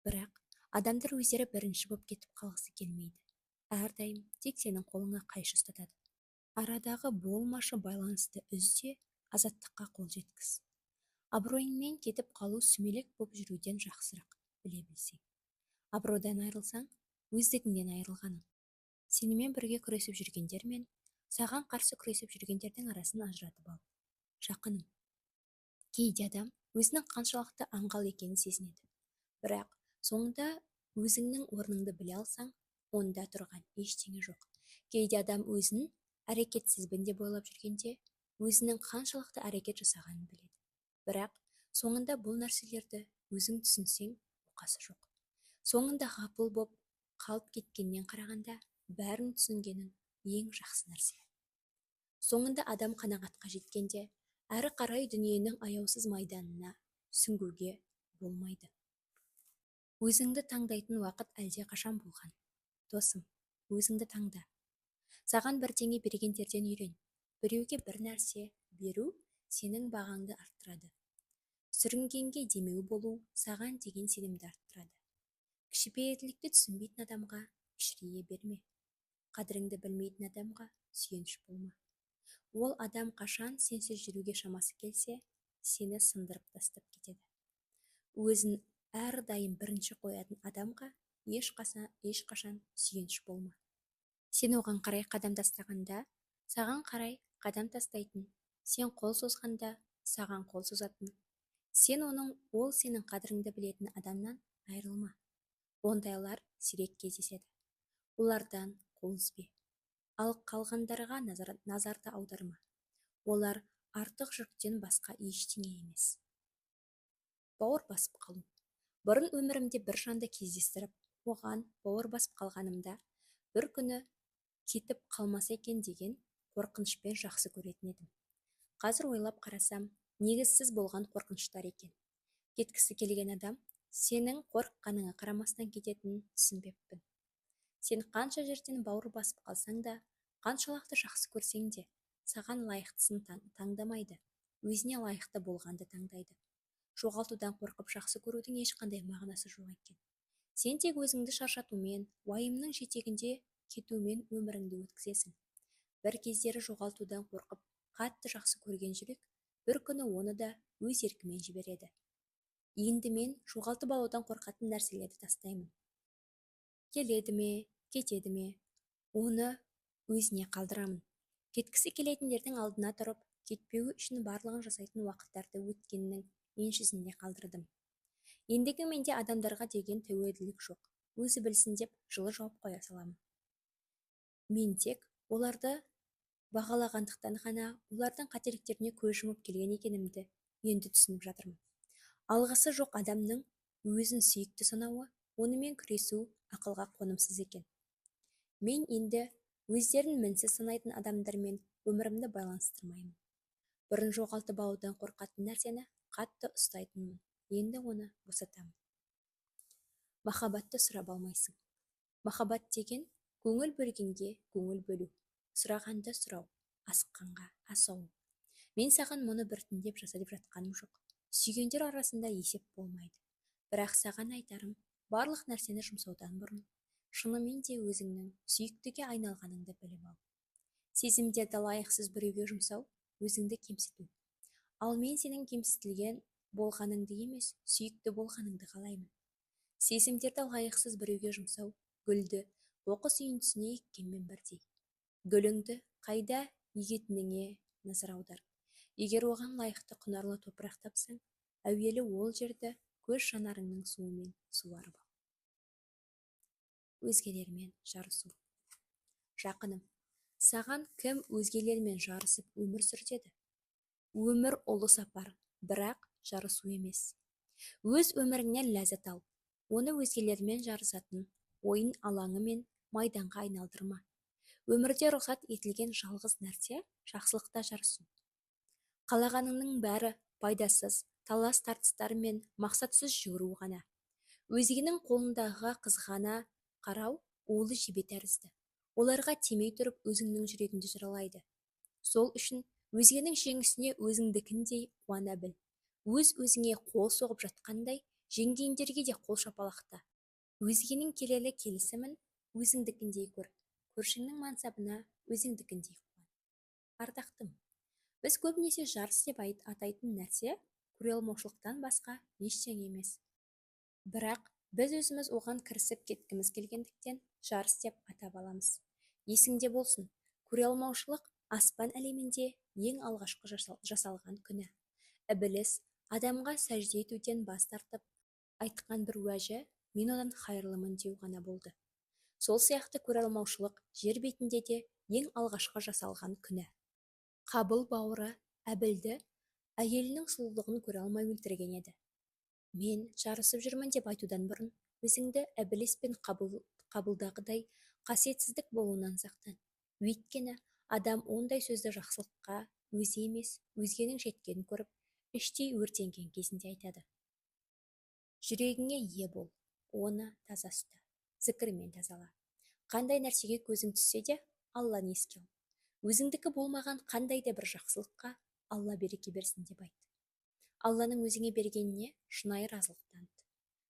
Speaker 1: Бірақ адамдар өздері бірінші боп кетіп қалғысы келмейді. Әрдайым тек сенің қолыңа қайшы ұстатады. Арадағы болмашы байланысты үзде, азаттыққа қол жеткіз. Абыройыңмен кетіп қалу сүмелек боп жүруден жақсырақ, біле білсең. Абыройдан айырылсаң, өздігіңнен айырылғаның. Сенімен бірге күресіп жүргендер мен саған қарсы күресіп жүргендердің арасын ажыратып ал. Жақыным, кейде адам өзінің қаншалықты аңғал екенін сезінеді. Бірақ соңында өзіңнің орныңды біле алсаң, онда тұрған ештеңе жоқ. Кейде адам өзін әрекетсізбін деп ойлап жүргенде, өзінің қаншалықты әрекет жасағанын біледі. Бірақ соңында бұл нәрселерді өзің түсінсең, оқасы жоқ. Соңында ғапыл боп қалып кеткеннен қарағанда, бәрін түсінгенің ең жақсы нәрсе. Соңында адам қанағатқа жеткенде, әрі қарай дүниенің аяусыз майданына сүңгуге болмайды. Өзіңді таңдайтын уақыт әлде қашан болған. Досым, өзіңді таңда. Саған бірдеңе бергендерден үйрен. Біреуге бір нәрсе беру сенің бағаңды арттырады. Сүрінгенге демеу болу саған деген сенімді арттырады. Кішіпейілділікті түсінбейтін адамға кішірейе берме. Қадіріңді білмейтін адамға сүйеніш болма. Ол адам қашан сенсіз жүруге шамасы келсе, сені сындырып тастап кетеді. Өзін әрдайым бірінші қоятын адамға ешқашан сүйеніш болма. Сен оған қарай қадам тастағанда, саған қарай қадам тастайтын. Сен қол созғанда, саған қол созатын. Ол сенің қадіріңді білетін адамнан айырылма. Ондайлар сирек кездеседі. Олардан қол үзбе. Ал қалғандарға назарды аударма. Олар артық жүктен басқа ештеңе емес. Бауыр басып қалу. Бұрын өмірімде бір жанды кездестіріп, оған бауыр басып қалғанымда, бір күні кетіп қалмаса екен деген қорқынышпен жақсы көретін едім. Қазір ойлап қарасам, негізсіз болған қорқыныштар екен. Кеткісі келген адам сенің қорыққаныңа қарамастан кететінін түсінбеппін. Сен қанша жерден бауыр басып қалсаң да, қаншалықты жақсы көрсең де, саған лайықтысын таңдамайды, өзіне лайықты болғанды таңдайды. Жоғалтудан қорқып жақсы көрудің ешқандай мағынасы жоқ екен. Сен тек өзіңді шаршатумен, уайымның жетегінде кетумен өміріңді өткізесің. Бір кездері жоғалтудан қорқып, қатты жақсы көрген жүрек бір күні оны да өз еркімен жібереді. Енді мен жоғалтып алудан қорқатын нәрселерді тастаймын. Келеді ме, кетеді ме, оны өзіне қалдырамын. Кеткісі келетіндердің алдына тұрып, кетпеуі үшін барлығын жасайтын уақыттарды өткеннің еншісінде қалдырдым. Ендігі менде адамдарға деген тәуелділік жоқ. Өзі білсін деп жылы жауап қоя саламын. Мен тек оларды бағалағандықтан ғана олардың қателіктеріне көз жұмып келген екенімді енді түсініп жатырмын. Алғысы жоқ адамның өзін сүйікті санауы, онымен күресу ақылға қонымсыз екен. Мен енді өздерін мінсіз санайтын адамдармен өмірімді байланыстырмаймын. Бұрын жоғалтып алудан қорқатын нәрсені қатты ұстайтынмын. Енді оны босатамын. Махаббатты сұрап алмайсың. Махаббат деген көңіл бөлгенге көңіл бөлу, сұрағанды сұрау, асыққанға асау. Мен саған мұны біртіндеп жасап жатқаным жоқ. Сүйгендер арасында есеп болмайды. Бірақ саған айтарым, барлық нәрсені жұмсаудан бұрын, шынымен де өзіңнің сүйіктіге айналғаныңды біліп ал. Сезімдерді лайықсыз біреуге жұмсау, өзіңді кемсіту. Ал мен сенің кемсітілген болғаныңды емес, сүйікті болғаныңды қалаймын. Сезімдерді лайықсыз біреуге жұмсау, гүлді оқыс үйіндісіне еккенмен бірдей. Гүліңді қайда егетініңе назар аудар. Егер оған лайықты құнарлы топырақ тапсаң, әуелі ол жерді көз жанарыңның суымен суарып ал. Өзгелермен жарысу. Жақыным, саған кім өзгелермен жарысып өмір сүртеді? Өмір ұлы сапар, бірақ жарысу емес. Өз өміріңнен ләззат ал. Оны өзгелермен жарысатын ойын алаңы мен майданға айналдырма. Өмірде рұқсат етілген жалғыз нәрсе жақсылықта жарысу. Қалағаныңның бәрі пайдасыз, талас тартыстар мен мақсатсыз жүгіру ғана. Өзгенің қолындағы қызғана қарау улы жебе тәрізді. Оларға тимей тұрып өзіңнің жүрегіңді жаралайды. Сол үшін өзгенің жеңісіне өзіңдікіндей қуана біл. Өз-өзіңе қол соғып жатқандай, жеңгендерге де қол шапалақта. Өзгенің келелі келісімін өзіңдікіндей көр. Көршіңнің мансабына өзіңдікіндей қуан. Ардақтым, біз көбінесе жарыс деп атайтын нәрсе көре алмаушылықтан басқа ештеңе емес. Бірақ біз өзіміз оған кірісіп кеткіміз келгендіктен жарыс деп атап аламыз. Есіңде болсын, көре алмаушылық аспан әлемінде ең алғашқы жасалған күнә. Ібіліс адамға сәжде етуден бас тартып, айтқан бір уәжі, мен одан хайырлымын деу ғана болды. Сол сияқты көре алмаушылық жер бетінде де ең алғашқы жасалған күнә. Қабыл бауыры Әбілді әйелінің сұлулығын көре алмай өлтірген еді. Мен жарысып жүрмін деп айтудан бұрын, өзіңді Әбіліс пен Қабылдағыдай қасиетсіздік болуынан сақтан. Өйткені адам ондай сөзді жақсылыққа өзі емес, өзгенің жеткенін көріп, іштей өртенген кезінде айтады. Жүрегіңе ие бол, оны таза ұста, зікірмен тазала. Қандай нәрсеге көзің түссе де, Алланы еске ал. Өзіңдікі болмаған қандай да бір жақсылыққа Алла береке берсін деп айт. Алланың өзіңе бергеніне шынайы разылық таныт.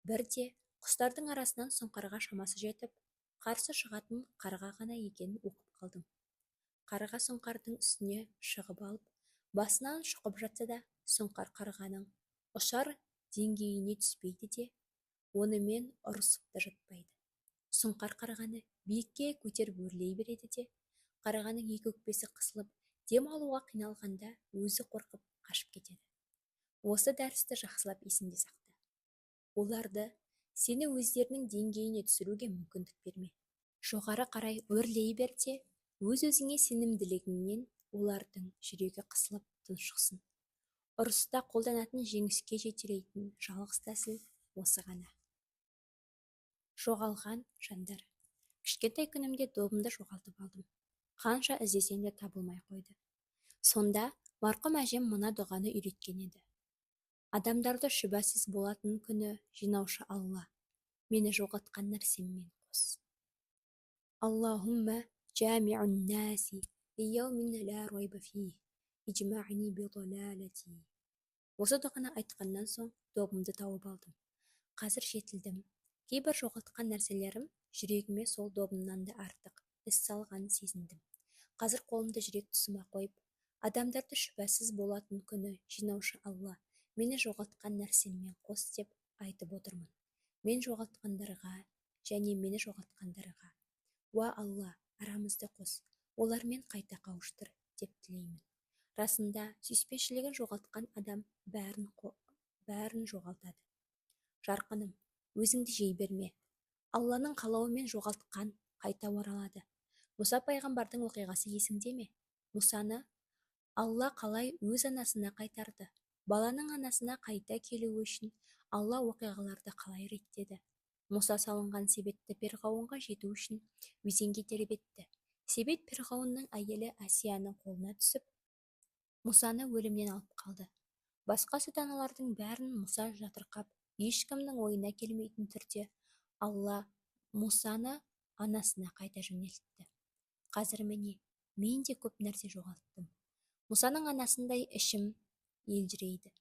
Speaker 1: Бірде құстардың арасынан сұңқарға шамасы жетіп, қарсы шығатын қарға ғана екенін оқып қалдым. Қарға сұңқардың үстіне шығып алып, басынан шұқып жатса да, сұңқар қарғаның ұшар деңгейіне түспейді де, онымен ұрысып та жатпайды. Сұңқар қарғаны биікке көтеріп өрлей береді де, қарғаның екі өкпесі қысылып, дем алуға қиналғанда өзі қорқып қашып кетеді. Осы дәрісті жақсылап есіңде сақта. Оларды сені өздерінің деңгейіне түсіруге мүмкіндік берме. Жоғары қарай өрлей берде, өз-өзіңе сенімділігіңнен олардың жүрегі қысылып тұншықсын. Ұрыста қолданатын жеңіске жетелейтін жалғыз тәсіл осы ғана. Жоғалған жандар. Кішкентай күнімде добымды жоғалтып алдым. Қанша іздесем де табылмай қойды. Сонда марқұм әжем мына дұғаны үйреткен еді. Адамдарды шүбәсіз болатын күні жинаушы Алла, мені жоғалтқан нәрсеммен қос. Аллахумма жамиун наси лияумин ла райба фих, иджмa'ни би далалати. Осы дұғаны айтқаннан соң добымды тауып алдым. Қазір жетілдім. Кейбір жоғалтқан нәрселерім жүрегіме сол добымнан да артық. іс салғанын сезіндім. Қазір қолымды жүрек тұсыма қойып, адамдарды шүбәсіз болатын күні жинаушы Алла, мені жоғалтқан нәрсеммен қос деп айтып отырмын. Мен жоғалтқандарға және мені жоғалтқандарға. Уа Алла, арамызды қос, олармен қайта қауыштыр деп тілеймін. Расында, сүйіспеншілігін жоғалтқан адам бәрін жоғалтады. Жарқыным, өзіңді жей берме. Алланың қалауымен жоғалтқан қайта оралады. Мұса пайғамбардың оқиғасы есіңде ме? Мұсаны Алла қалай өз анасына қайтарды? Баланың анасына қайта келуі үшін Алла оқиғаларды қалай реттеді? Мұса салынған себетті перғауынға жету үшін өзенге тербетті. Себет перғауынның әйелі Асияның қолына түсіп, Мұсаны өлімнен алып қалды. Басқа сүт аналардың бәрін Мұса жатырқап, ешкімнің ойына келмейтін түрде Алла Мұсаны анасына қайта жөнелтті. Қазір міне, мен де көп нәрсе жоғалттым. Мұсаның анасындай ішім елжірейді.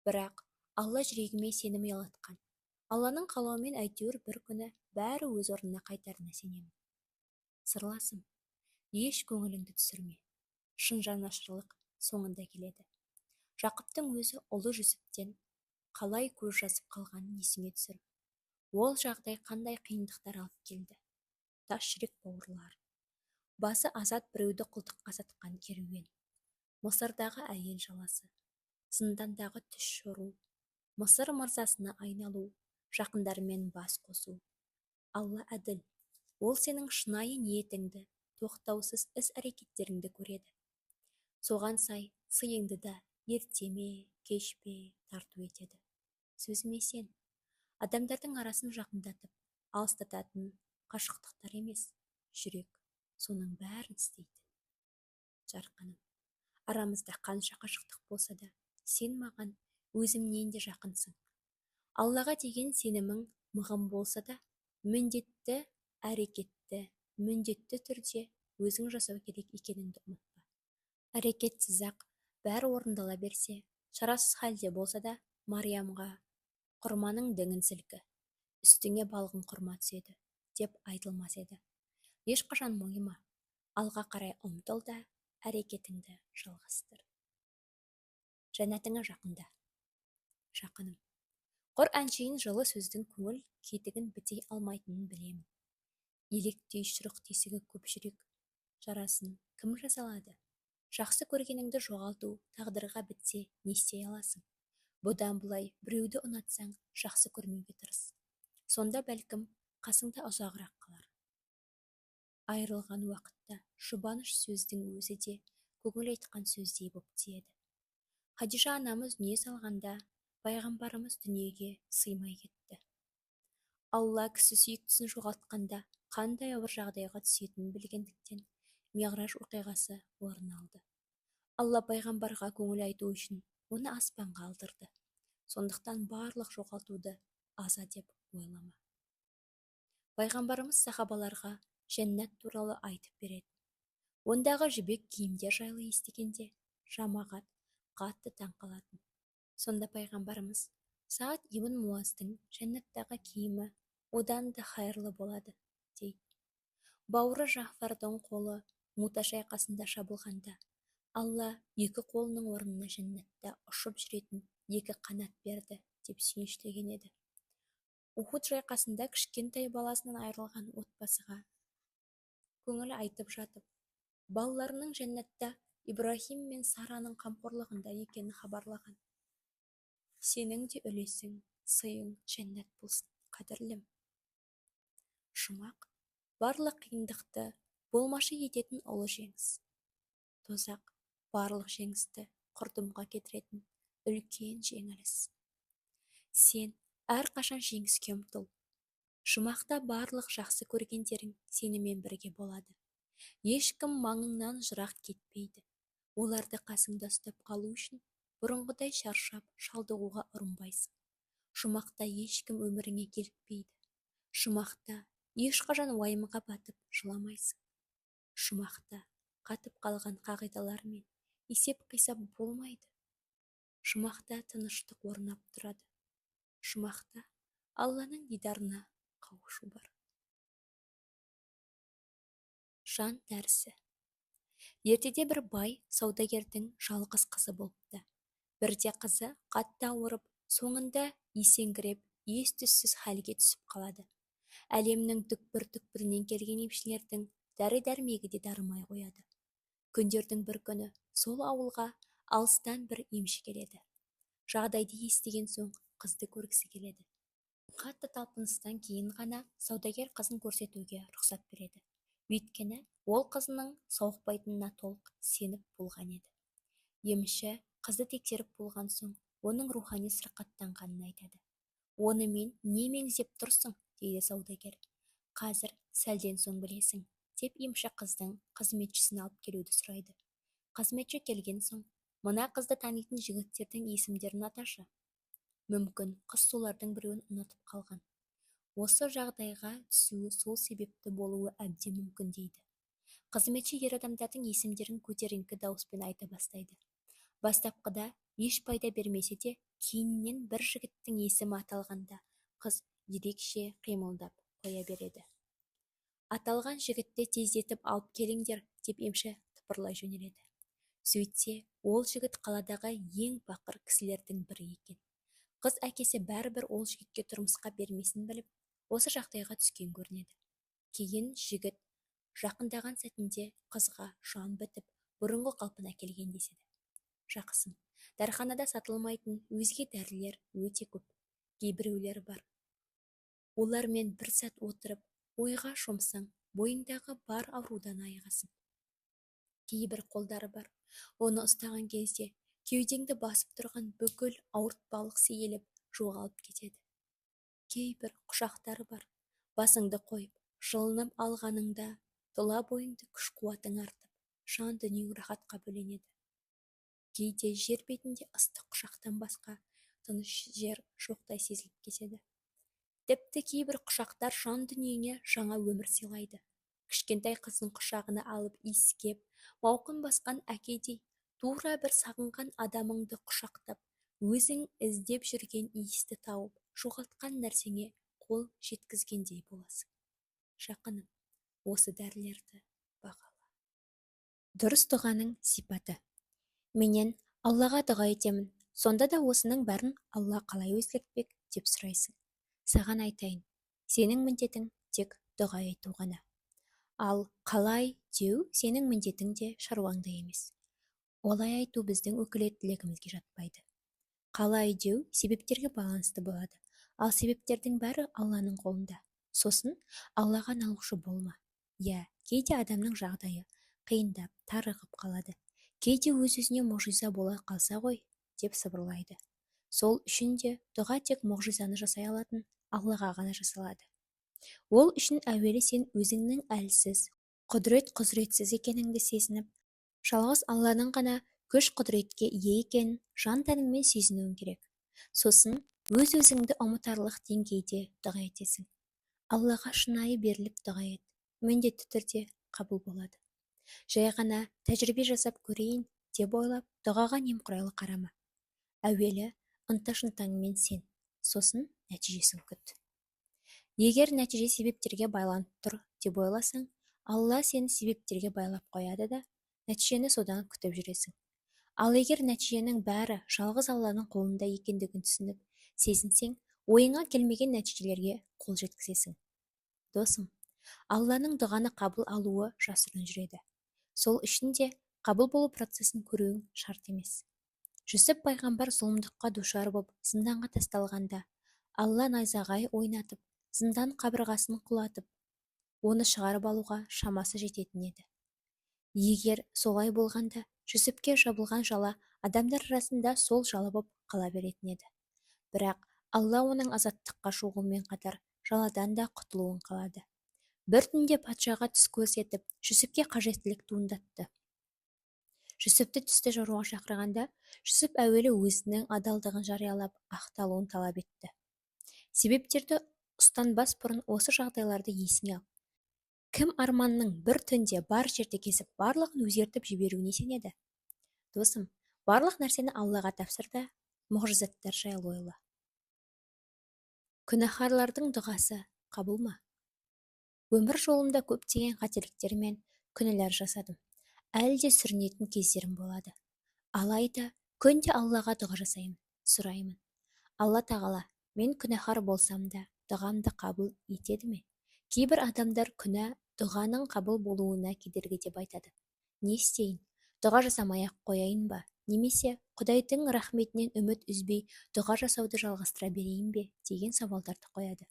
Speaker 1: Бірақ Алла жүрегіме сенім ұялатқан. Алланың қалауымен әйтеуір бір күні бәрі өз орнына қайтарына сенемін. Сырласым, еш көңіліңді түсірме. Шын жанашырлық соңында келеді. Жақыптың өзі ұлы Жүсіптен қалай көз жазып қалғанын есіңе түсір. Ол жағдай қандай қиындықтар алып келді. Тас жүрек бауырлар. Басы азат біреуді құлдыққа сатқан керуен. Мысырдағы әйел жаласы. Зындандағы түс жору. Мысыр мырзасына айналу. Жақындармен бас қосу. Алла әділ. Ол сенің шынайы ниетіңді, тоқтаусыз іс-әрекеттеріңді көреді. Соған сай сыйыңды да ерте ме, кеш пе тарту етеді. Сөзіме сен. Адамдардың арасын жақындатып, алыстататын қашықтықтар емес, жүрек соның бәрін істейтін. Жарқыным, арамызда қанша қашықтық болса да, сен маған өзімнен де жақынсың. Аллаға деген сенімің мығым болса да, міндетті әрекетті, міндетті түрде өзің жасау керек екеніңді ұмытпа. Әрекетсіз-ақ бәрі орындала берсе, шарасыз халде болса да, Мариямға құрманың діңін сілкі, үстіңе балғын құрма түседі, деп айтылмас еді. Ешқашан мойыма, алға қарай ұмтыл да, әрекетіңді жалғастыр. Жәннатыңа жақында. Жақыным, құр әншейін жылы сөздің көңіл кетігін бітей алмайтынын білемін. Електей шұрық тесігі көп жүрек жарасын кім жазалады? Жақсы көргеніңді жоғалту тағдырға бітсе не істей аласың? Бұдан бұлай біреуді ұнатсаң, жақсы көрмеуге тырыс. Сонда бәлкім қасыңда ұзағырақ қалар. Айырылған уақытта жұбаныш сөздің өзі де көңіл айтқан сөздей боп тиеді. Хадиша анамыз дүние салғанда, пайғамбарымыз дүниеге сыймай кетті. Алла кісі сүйіктісін жоғалтқанда қандай ауыр жағдайға түсетінін білгендіктен Миғраж оқиғасы орын алды. Алла пайғамбарға көңіл айту үшін оны аспанға алдырды. Сондықтан барлық жоғалтуды аза деп ойлама. Пайғамбарымыз сахабаларға жәннат туралы айтып береді. Ондағы жібек киімдер жайлы естігенде жамағат қатты таң қалатын. Сонда пайғамбарымыз Саад ибн Муаздың жәннаттағы киімі одан да хайырлы болады, дейді. Бауыры Жафардың қолы Мута шайқасында шабылғанда, Алла екі қолының орнына жәннатта ұшып жүретін екі қанат берді деп сүйіншілеген еді. Ухуд шайқасында кішкентай баласынан айырылған отбасыға көңіл айтып жатып, балаларының жәннатта Ибрахим мен Сараның қамқорлығында екенін хабарлаған. Сенің де үлесің, сыйың жәннат болсын, қадірлім. Жұмақ барлық қиындықты болмашы ететін ұлы жеңіс. Тозақ барлық жеңісті құрдымға кетіретін үлкен жеңіліс. Сен әрқашан жеңіске ұмтыл. Жұмақта барлық жақсы көргендерің сенімен бірге болады. Ешкім маңыңнан жырақ кетпейді. Оларды қасыңда ұстап қалу үшін бұрынғыдай шаршап, шалдығуға ұрынбайсың. Жұмақта ешкім өміріңе келтпейді. Жұмақта ешқашан уайымға батып жыламайсың. Жұмақта қатып қалған қағидалар мен есеп-қисап болмайды. Жұмақта тыныштық орнап тұрады. Жұмақта Алланың дидарына қауышу бар. жан дәрісі. Ертеде бір бай саудагердің жалғыз қызы болыпты. Бірде қызы қатты ауырып, соңында есеңгіреп, ес-түссіз халге түсіп қалады. Әлемнің түкпір-түкпірінен келген емшілердің дәрі-дәрмегі де дарымай қояды. Күндердің бір күні сол ауылға алыстан бір емші келеді. Жағдайды естіген соң қызды көргісі келеді. Қатты талпыныстан кейін ғана саудагер қызын көрсетуге рұқсат береді. Өйткені ол қызының сауықпайтынына толық сеніп болған еді. Емші қызды тексеріп болған соң, оның рухани сырқаттанғанын айтады. Оны мен не меңзеп тұрсың, дейді саудагер. Қазір сәлден соң білесің, деп емші қыздың қызметшісін алып келуді сұрайды. Қызметші келген соң, мына қызды танитын жігіттердің есімдерін аташы. Мүмкін қыз солардың біреуін ұнатып қалған. Осы жағдайға түсуі сол себепті болуы әбден мүмкін дейді. Қызметші ер адамдардың есімдерін көтеріңкі дауыспен айта бастайды. Бастапқыда еш пайда бермесе де, кейіннен бір жігіттің есімі аталғанда, қыз ерекше қимылдап қоя береді. Аталған жігітті тездетіп алып келіңдер, деп емші тыпырлай жөнеледі. Сөйтсе, ол жігіт қаладағы ең бақыр кісілердің бірі екен. Қыз әкесі бәрібір ол жігітке тұрмысқа бермесін біліп, осы жағдайға түскен көрінеді. Кейін жігіт жақындаған сәтінде қызға жан бітіп, бұрынғы қалпына келген деседі. Жақсым, дәріханада сатылмайтын өзге дәрілер өте көп. Кейбіреулері бар. Олармен бір сәт отырып, ойға шомсаң, бойыңдағы бар аурудан айығасың. Кейбір қолдары бар. Оны ұстаған кезде кеудеңді басып тұрған бүкіл ауыртпалық сейіліп, жоғалып кетеді. Кейбір құшақтары бар. Басыңды қойып, жылынып алғаныңда, тұла бойыңды күш-қуатың артып, жан дүниең рахатқа бөленеді. Кейде жер бетінде ыстық құшақтан басқа тыныш жер жоқтай сезіліп кетеді. Тіпті кейбір құшақтар жан дүниеңе жаңа өмір сыйлайды. Кішкентай қыздың құшағына алып иіскеп, мауқын басқан әкедей, тура бір сағынған адамыңды құшақтап, өзің іздеп жүрген иісті тауып, жоғалтқан нәрсеңе қол жеткізгендей боласың. Жақыным, осы дәрілерді бағала. Дұрыс дұғаның сипаты. Менен Аллаға дұға етемін, сонда да осының бәрін Алла қалай өзгертпек деп сұрайсың. Саған айтайын, сенің міндетің тек дұға ету ғана. Ал қалай деу сенің міндетің де шаруаңда емес. Олай айту біздің өкілеттілігімізге жатпайды. Қалай деу себептерге байланысты болады, ал себептердің бәрі Алланың қолында. Сосын Аллаға налушы болма. Кейде адамның жағдайы қиындап, тарығып қалады. Кейде өз-өзіне мұғжиза бола қалса ғой, деп сыбырлайды. Сол үшін де дұға тек мұғжизаны жасай алатын Аллаға ғана жасалады. Ол үшін әуелі сен өзіңнің әлсіз, құдіретсіз екеніңді сезініп, жалғыз Алланың ғана күш-құдіретке ие екенін жан-тәніңмен сезінуің керек. Сосын өз-өзіңді ұмытарлық деңгейде дұға етесің. Аллаға шынайы беріліп дұға ет, міндетті түрде қабыл болады. Жай ғана тәжірибе жасап көрейін деп ойлап, дұғаға немқұрайлы қарама. Әуелі ынта-шынтаңмен сен, сосын нәтижесін күт. Егер нәтиже себептерге байланып тұр деп ойласаң, Алла сені себептерге байлап қояды да, нәтижені содан күтіп жүресің. Ал егер нәтиженің бәрі жалғыз Алланың қолында екендігін түсініп, сезінсең, ойыңа келмеген нәтижелерге қол жеткізесің. Досым, Алланың дұғаны қабыл алуы жасырын жүреді. Сол үшін де қабыл болу процесін көруің шарт емес. Жүсіп пайғамбар зұлымдыққа душар боп зынданға тасталғанда, Алла найзағай ойнатып, зындан қабырғасын құлатып, оны шығарып алуға шамасы жететін еді. Егер солай болғанда, Жүсіпке жабылған жала адамдар арасында сол жала боп қала беретін еді. Бірақ Алла оның азаттыққа шығуымен қатар жаладан да құтылуын қалады. Бір түнде патшаға түс көрсетіп, Жүсіпке қажеттілік туындатты. Жүсіпті түсті жоруға шақырғанда, Жүсіп әуелі өзінің адалдығын жариялап, ақталуын талап етті. Себептерді ұстанбас бұрын осы жағдайларды есіңе ал. Кім арманның бір түнде бар жерді кезіп, барлығын өзгертіп жіберуіне сенеді? Досым, барлық нәрсені Аллаға тапсыр да, мұғжизаттар жайлы ойла. Күнәһарлардың дұғасы қабыл ма? Өмір жолымда көптеген қателіктер мен күнәлар жасадым. Әлде сүрінетін кездерім болады. Алайда күнде Аллаға дұға жасаймын, сұраймын. Алла тағала, мен күнәһар болсам да, дұғамды қабыл етеді ме? Кейбір адамдар күнә дұғаның қабыл болуына кедергі деп айтады. Не істейін? Дұға жасамай-ақ қояйын ба? Немесе Құдайдың рахметінен үміт үзбей дұға жасауды жалғастыра берейін бе? Деген сауалдарды қояды.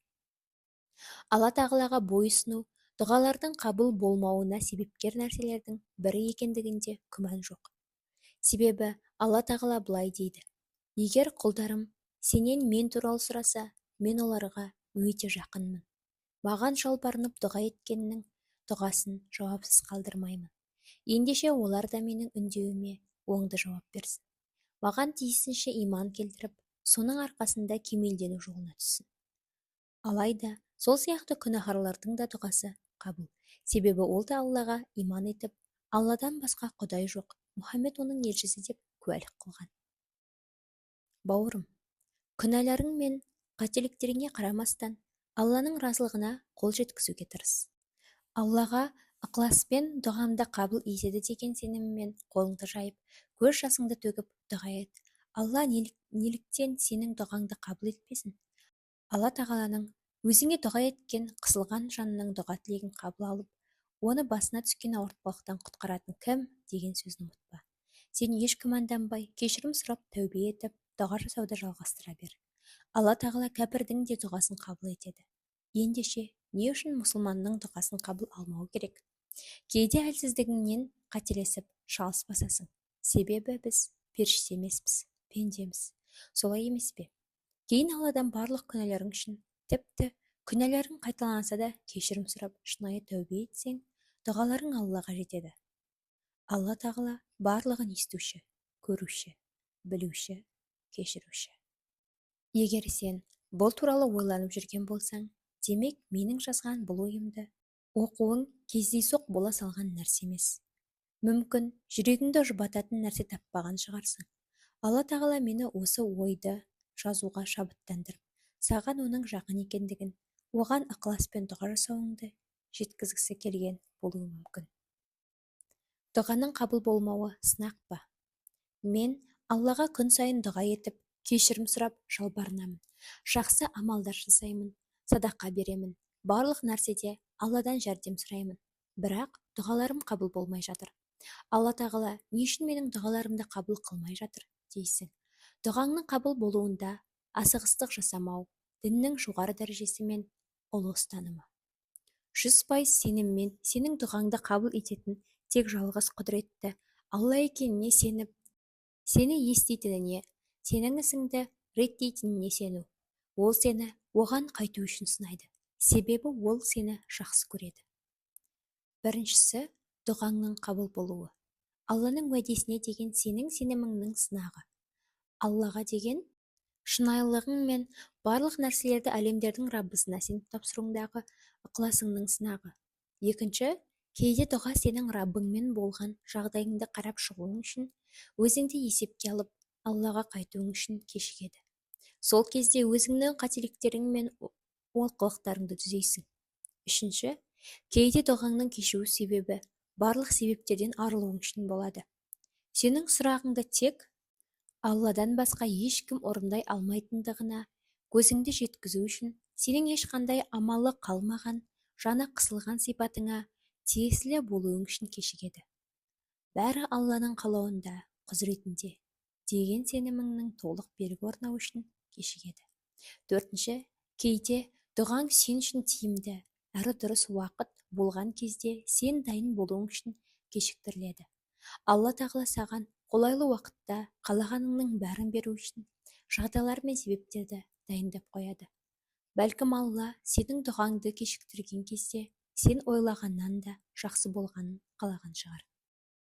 Speaker 1: Алла тағалаға бойұсыну дұғалардың қабыл болмауына себепкер нәрселердің бірі екендігінде күмән жоқ. Себебі Алла тағала былай дейді: егер құлдарым сенен мен туралы сұраса, мен оларға өте жақынмын. Маған жалбарынып дұға еткеннің дұғасын жауапсыз қалдырмаймын. Ендеше олар да менің үндеуіме оңды жауап берсін. Маған тиісінше иман келтіріп, соның арқасында кемелдену жолына түссін. Алайда сол сияқты күнәһарлардың да дұғасы қабыл. Себебі ол да Аллаға иман етіп, Алладан басқа Құдай жоқ, Мұхаммед оның елшісі деп куәлік қылған. Бауырым, күнәларың мен қателіктеріңе қарамастан, Алланың разылығына қол жеткізуге тырыс. Аллаға ықыласпен дұғамды қабыл етеді деген сеніммен қолыңды жайып, көз жасыңды төгіп дұға ет. Алла неліктен сенің дұғаңды қабыл етпесін? Алла тағаланың өзіңе дұға еткен қысылған жанның дұға тілегін қабыл алып, оны басына түскен ауыртпалықтан құтқаратын кім деген сөзін ұмытпа. Сен еш күмәнданбай, кешірім сұрап тәубе етіп, дұға жасауды жалғастыра бер. Алла тағала кәпірдің де дұғасын қабыл етеді. Ендеше, не үшін мұсылманның дұғасын қабыл алмау керек? Кейде әлсіздігіңнен қателесіп, шалыс басасың. Себебі біз періште емеспіз, пендеміз. Солай емес пе? Кейін Алладан барлық күнәларың үшін, тіпті күнәларың қайталанса да кешірім сұрап, шынайы тәубе етсең, дұғаларың Аллаға жетеді. Алла тағала барлығын естуші, көруші, білуші, кешіруші. Егер сен бұл туралы ойланып жүрген болсаң, демек менің жазған бұл ойымды оқуың кездейсоқ бола салған нәрсе емес. Мүмкін жүрегіңді жұбататын нәрсе таппаған шығарсың. Алла тағала мені осы ойды жазуға шабыттандырып, саған оның жақын екендігін, оған ықыласпен дұға жасауыңды жеткізгісі келген болуы мүмкін. Дұғаның қабыл болмауы сынақ па? Мен Аллаға күн сайын дұға етіп, кешірім сұрап жалбарынамын. Жақсы амалдар жасаймын, садақа беремін. Барлық нәрседе Алладан жәрдем сұраймын. Бірақ дұғаларым қабыл болмай жатыр. Алла тағала не үшін менің дұғаларымды қабыл қылмай жатыр дейсің? Дұғаңның қабыл болуында асығыстық жасамау, діннің жоғары дәрежесі мен ұлы ұстанымы. 100% сеніммен сенің дұғаңды қабыл ететін тек жалғыз құдіретті Алла екеніне сеніп, сені еститініне, сенің ісіңді реттейтініне сену. Ол сені оған қайту үшін сынайды. Себебі ол сені жақсы көреді. Біріншісі, дұғаңның қабыл болуы. Алланың уәдесіне деген сенің сеніміңнің сынағы. Аллаға деген шынайылығың мен барлық нәрселерді әлемдердің Раббысына сеніп тапсыруыңдағы ықыласыңның сынағы. Екінші, кейде дұға сенің Раббыңмен болған жағдайыңды қарап шығуың үшін, өзіңді есепке алып, Аллаға қайтуың үшін кешігеді. Сол кезде өзіңнің қателіктерің мен олқылықтарыңды түзейсің. Үшінші, кейде дұғаңның кешуі себебі барлық себептерден арылуың үшін болады. Сенің сұрағыңды тек Алладан басқа ешкім орындай алмайтындығына көзіңді жеткізу үшін, сенің ешқандай амалы қалмаған, жаны қысылған сипатыңа тиесілі болуың үшін кешігеді. Бәрі Алланың қалауында, құзыретінде деген сеніміңнің толық берік орнауы үшін кешігеді. Төртінші, кейде дұғаң сен үшін тиімді, әрі дұрыс уақыт болған кезде сен дайын болуың үшін кешіктіріледі. Алла тағала саған қолайлы уақытта қалағаныңның бәрін беру үшін жағдайлар мен себептерді дайындап қояды. Бәлкім Алла сенің дұғаңды кешіктірген кезде сен ойлағаннан да жақсы болғанын қалаған шығар.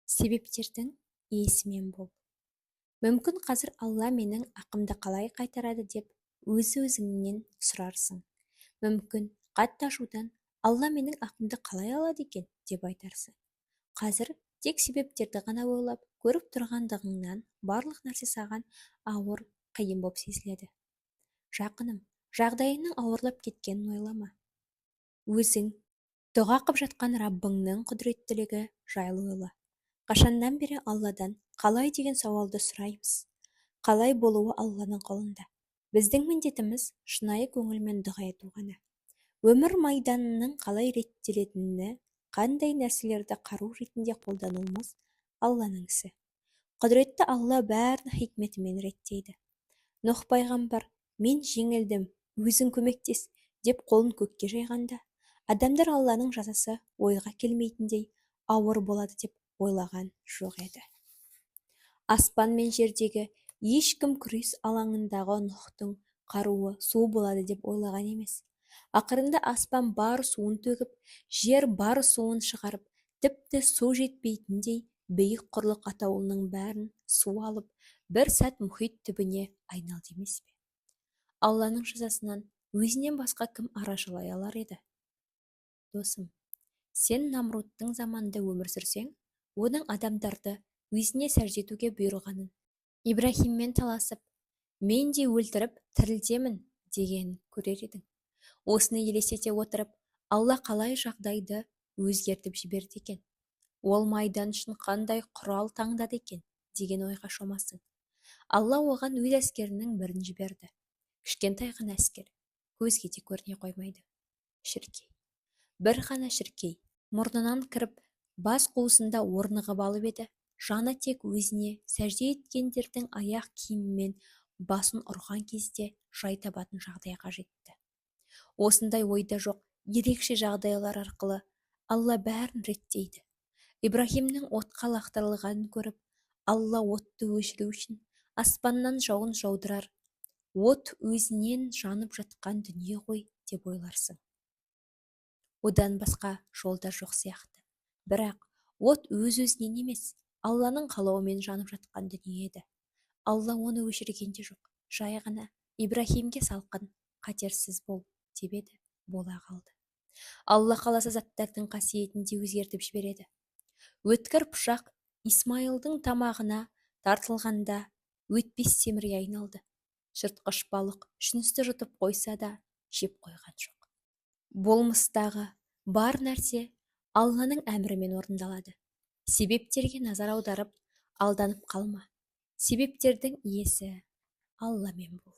Speaker 1: Себептердің иесімен бол. Мүмкін қазір Алла менің ақымды қалай қайтарады деп өзіңнен сұрарсың. Мүмкін қатты ашудан Алла менің ақымды қалай алады екен деп айтарсың. Қазір тек себептерді ғана ойлап, көріп тұрғандығыңнан барлық нәрсе саған ауыр, қиын боп сезіледі. Жақыным, жағдайының ауырлап кеткенін ойлама. Өзің Дұға қып жатқан Раббыңның құдіреттілігі жайлы ойла. Қашаннан бері Алладан қалай деген сауалды сұраймыз. Қалай болуы Алланың қолында. Біздің міндетіміз шынайы көңілмен дұға ету ғана. Өмір майданының қалай реттелетініне, қандай нәрселерді қару ретінде қолдануымыз Алланың ісі. Құдіретті Алла бәрін хикметімен реттейді. Нұх пайғамбар, мен жеңілдім, өзің көмектес, деп қолын көкке жайғанда, адамдар Алланың жазасы ойға келмейтіндей ауыр болады деп ойлаған жоқ еді. Аспан мен жердегі ешкім күрес алаңындағы Нұхтың қаруы су болады деп ойлаған емес. Ақырында аспан бар суын төгіп, жер бар суын шығарып, тіпті су жетпейтіндей биік құрлық атаулының бәрін су алып, бір сәт мұхит түбіне айналды емес пе? Алланың жазасынан өзінен басқа кім арашалай алар еді? Досым, сен Намрудтың заманында өмір сүрсең, оның адамдарды өзіне сәжде етуге бұйырғанын, Ибрахиммен таласып, мен де өлтіріп тірілтемін деген көрер едің. Осыны елестете отырып, Алла қалай жағдайды өзгертіп жіберді екен? Ол майдан үшін қандай құрал таңдады екен деген ойға шомасың. Алла оған өз әскерінің бірін жіберді. Кішкентай ғана әскер, көзге де көріне қоймайды. Шіркей. Бір ғана шіркей, мұрнынан кіріп, бас қуысында орнығып алып еді, жаны тек өзіне сәжде еткендердің аяқ киімімен басын ұрған кезде жай табатын жағдайға жетті. Осындай ойда жоқ ерекше жағдайлар арқылы Алла бәрін реттейді. Ибрахимнің отқа лақтырылғанын көріп, Алла отты өшіру үшін аспаннан жауын жаудырар. От өзінен жанып жатқан дүние ғой деп ойларсың. Одан басқа жолда жоқ сияқты. Бірақ от өз-өзінен емес, Алланың қалауымен жанып жатқан дүние еді. Алла оны өшірген де жоқ. Жай ғана Ибрахимге салқын, қатерсіз бол деп еді, бола қалды. Алла қаласа заттардың қасиетін де өзгертіп жібереді. Өткір пышақ Исмайылдың тамағына тартылғанда өтпес темірге айналды. Жыртқыш балық жүністі жұтып қойса да жеп қойған жоқ. Болмыстағы бар нәрсе Алланың әмірімен орындалады. Себептерге назар аударып, алданып қалма. Себептердің иесі Алламен бол.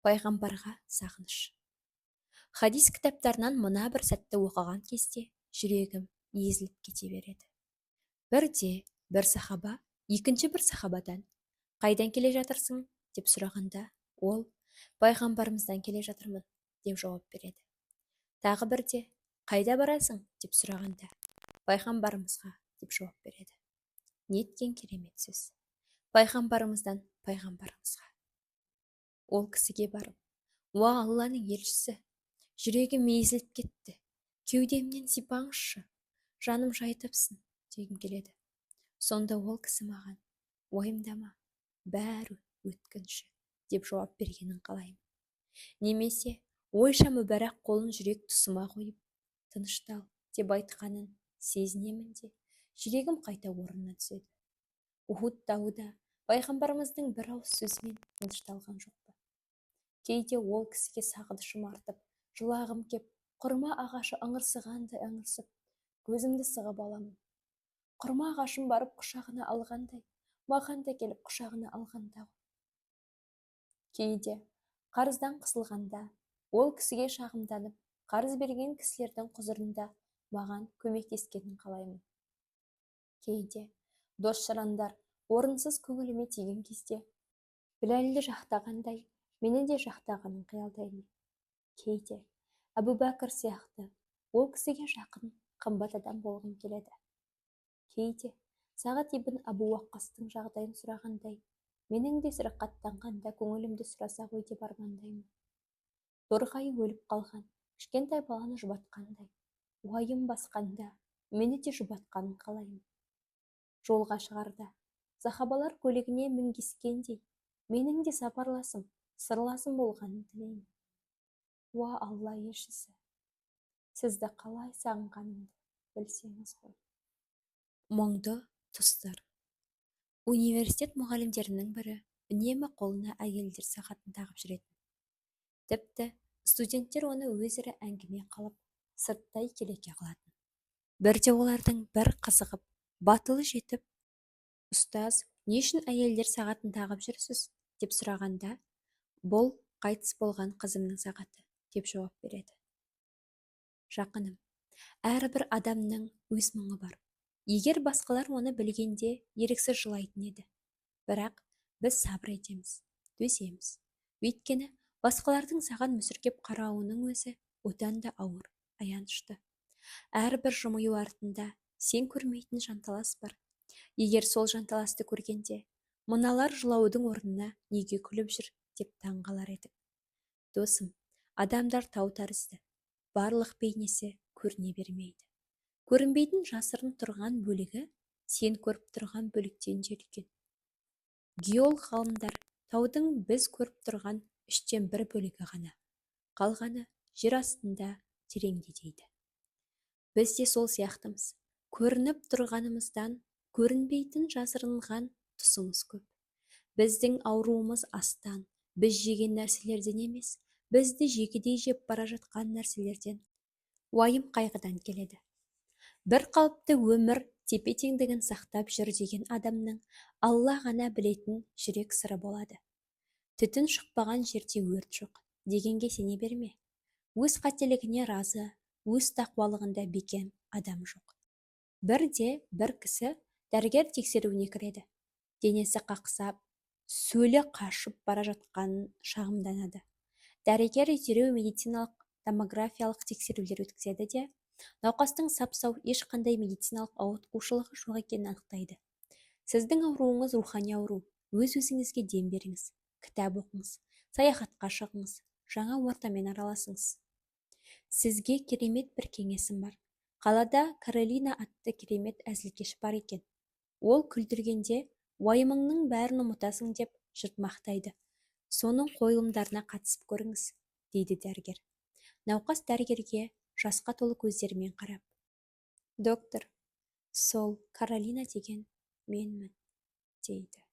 Speaker 1: Пайғамбарға сағыныш. Хадис кітаптарынан мына бір сәтті оқыған кезде жүрегім езіліп кете береді. Бірде бір сахаба екінші бір сахабадан «Қайдан келе жатырсың?» деп сұрағанда, ол «Пайғамбарымыздан келе жатырмын» деп жауап береді. Тағы бірде «Қайда барасың?» деп сұрағанда, «Пайғамбарымызға» деп жауап береді. Неткен керемет сөз. Пайғамбарымыздан пайғамбарымызға. Ол кісіге барып, «Уа Алланың елшісі, жүрегім езіліп кетті, кеудемнен сипаңызшы, жаным жай тапсын» дегім келеді. Сонда ол кісі маған «Уайымдама, бәрі өткінші» деп жауап бергенін қалаймын. Немесе ойша мүбәрәк қолын жүрек тұсыма қойып, «Тыныштал» деп айтқанын сезінемін де, жүрегім қайта орнына түседі. Ухуд тауы да пайғамбарымыздың бір ауыз сөзімен тынышталған жоқ па? Кейде ол кісіге сағынышым артып, жылағым кеп, құрма ағашы ыңырсығандай ыңырсып, көзімді сығып аламын. Құрма ағашым барып құшағына алғандай, маған да келіп құшағына алғанда ғой. Кейде қарыздан қысылғанда, ол кісіге шағымданып, қарыз берген кісілердің құзырында маған көмектескенін қалаймын. Кейде дос-жарандар орынсыз көңіліме тиген кезде, Біләлді жақтағандай, мені де жақтағанын қиялдаймын. Кейде Әбу Бәкір сияқты ол кісіге жақын, қымбат адам болғым келеді. Кейде Сағат ибн Абу Уаққастың жағдайын сұрағандай, менің де сырқаттанғанда көңілімді сұраса ғой деп армандаймын. Торғайы өліп қалған кішкентай баланы жұбатқандай, уайым басқанда мені де жұбатқанын қалаймын. Жолға шығарда сахабалар көлігіне мінгескендей, менің де сапарласым, сырласым болғанын тілеймін. Уа Алла елшісі, сізді қалай сағынғанымды білсеңіз ғой. Мұңды тұстар. Университет мұғалімдерінің бірі үнемі қолына әйелдер сағатын тағып жүретін. Тіпті студенттер оны өзара әңгіме қалып, сырттай келеке қылатын. Бірде олардың бір қызығып, батылы жетіп, ұстаз, не үшін әйелдер сағатын тағып жүрсіз? Деп сұрағанда, бұл қайтыс болған қызымның сағаты, деп жауап береді. Жақыным, әрбір адамның өз мұңы бар. Егер басқалар оны білгенде еріксіз жылайтын еді. Бірақ біз сабыр етеміз, төземіз. Өйткені басқалардың саған мүсіркеп қарауының өзі одан да ауыр, аянышты. Әрбір жымию артында сен көрмейтін жанталас бар. Егер сол жанталасты көргенде, мыналар жылаудың орнына неге күліп жүр деп таңғалар едік. Досым, адамдар тау тәрізді. Барлық бейнесі көріне бермейді. Көрінбейтін жасырын тұрған бөлігі сен көріп тұрған бөліктен де үлкен. Геолог ғалымдар таудың біз көріп тұрған 1/3 бөлігі ғана. Қалғаны жер астында тереңде дейді. Біз де сол сияқтымыз. Көрініп тұрғанымыздан көрінбейтін жасырынған тұсымыз көп. Біздің ауруымыз астан, біз жеген нәрселерден емес, бізді жегідей жеп бара жатқан нәрселерден, уайым қайғыдан келеді. Бір қалыпты өмір тепе-теңдігін сақтап жүр деген адамның Алла ғана білетін жүрек сыры болады. Түтін шықпаған жерде өрт жоқ дегенге сене берме. Өз қателігіне разы, өз тақуалығында бекем адам жоқ. Бірде бір кісі дәрігер тексеруіне кіреді. Денесі қақсап, сөлі қашып бара жатқанын шағымданады. Дәрігер дереу медициналық томографиялық тексерулер өткізеді де, науқастың сап-сау ешқандай медициналық ауытқушылығы жоқ екенін анықтайды. Сіздің ауруыңыз рухани ауру. Өз-өзіңізге дем беріңіз, кітап оқыңыз, саяхатқа шығыңыз, жаңа ортамен араласыңыз. Сізге керемет бір кеңесім бар. Қалада Каролина атты керемет әзілкеш бар екен. Ол күлдіргенде уайымыңның бәрін ұмытасың деп жұрт мақтайды. Соның қойылымдарына қатысып көріңіз, дейді дәрігер. Науқас дәрігерге жасқа толы көздерімен қарап: доктор, сол Каролина деген менмін, дейді.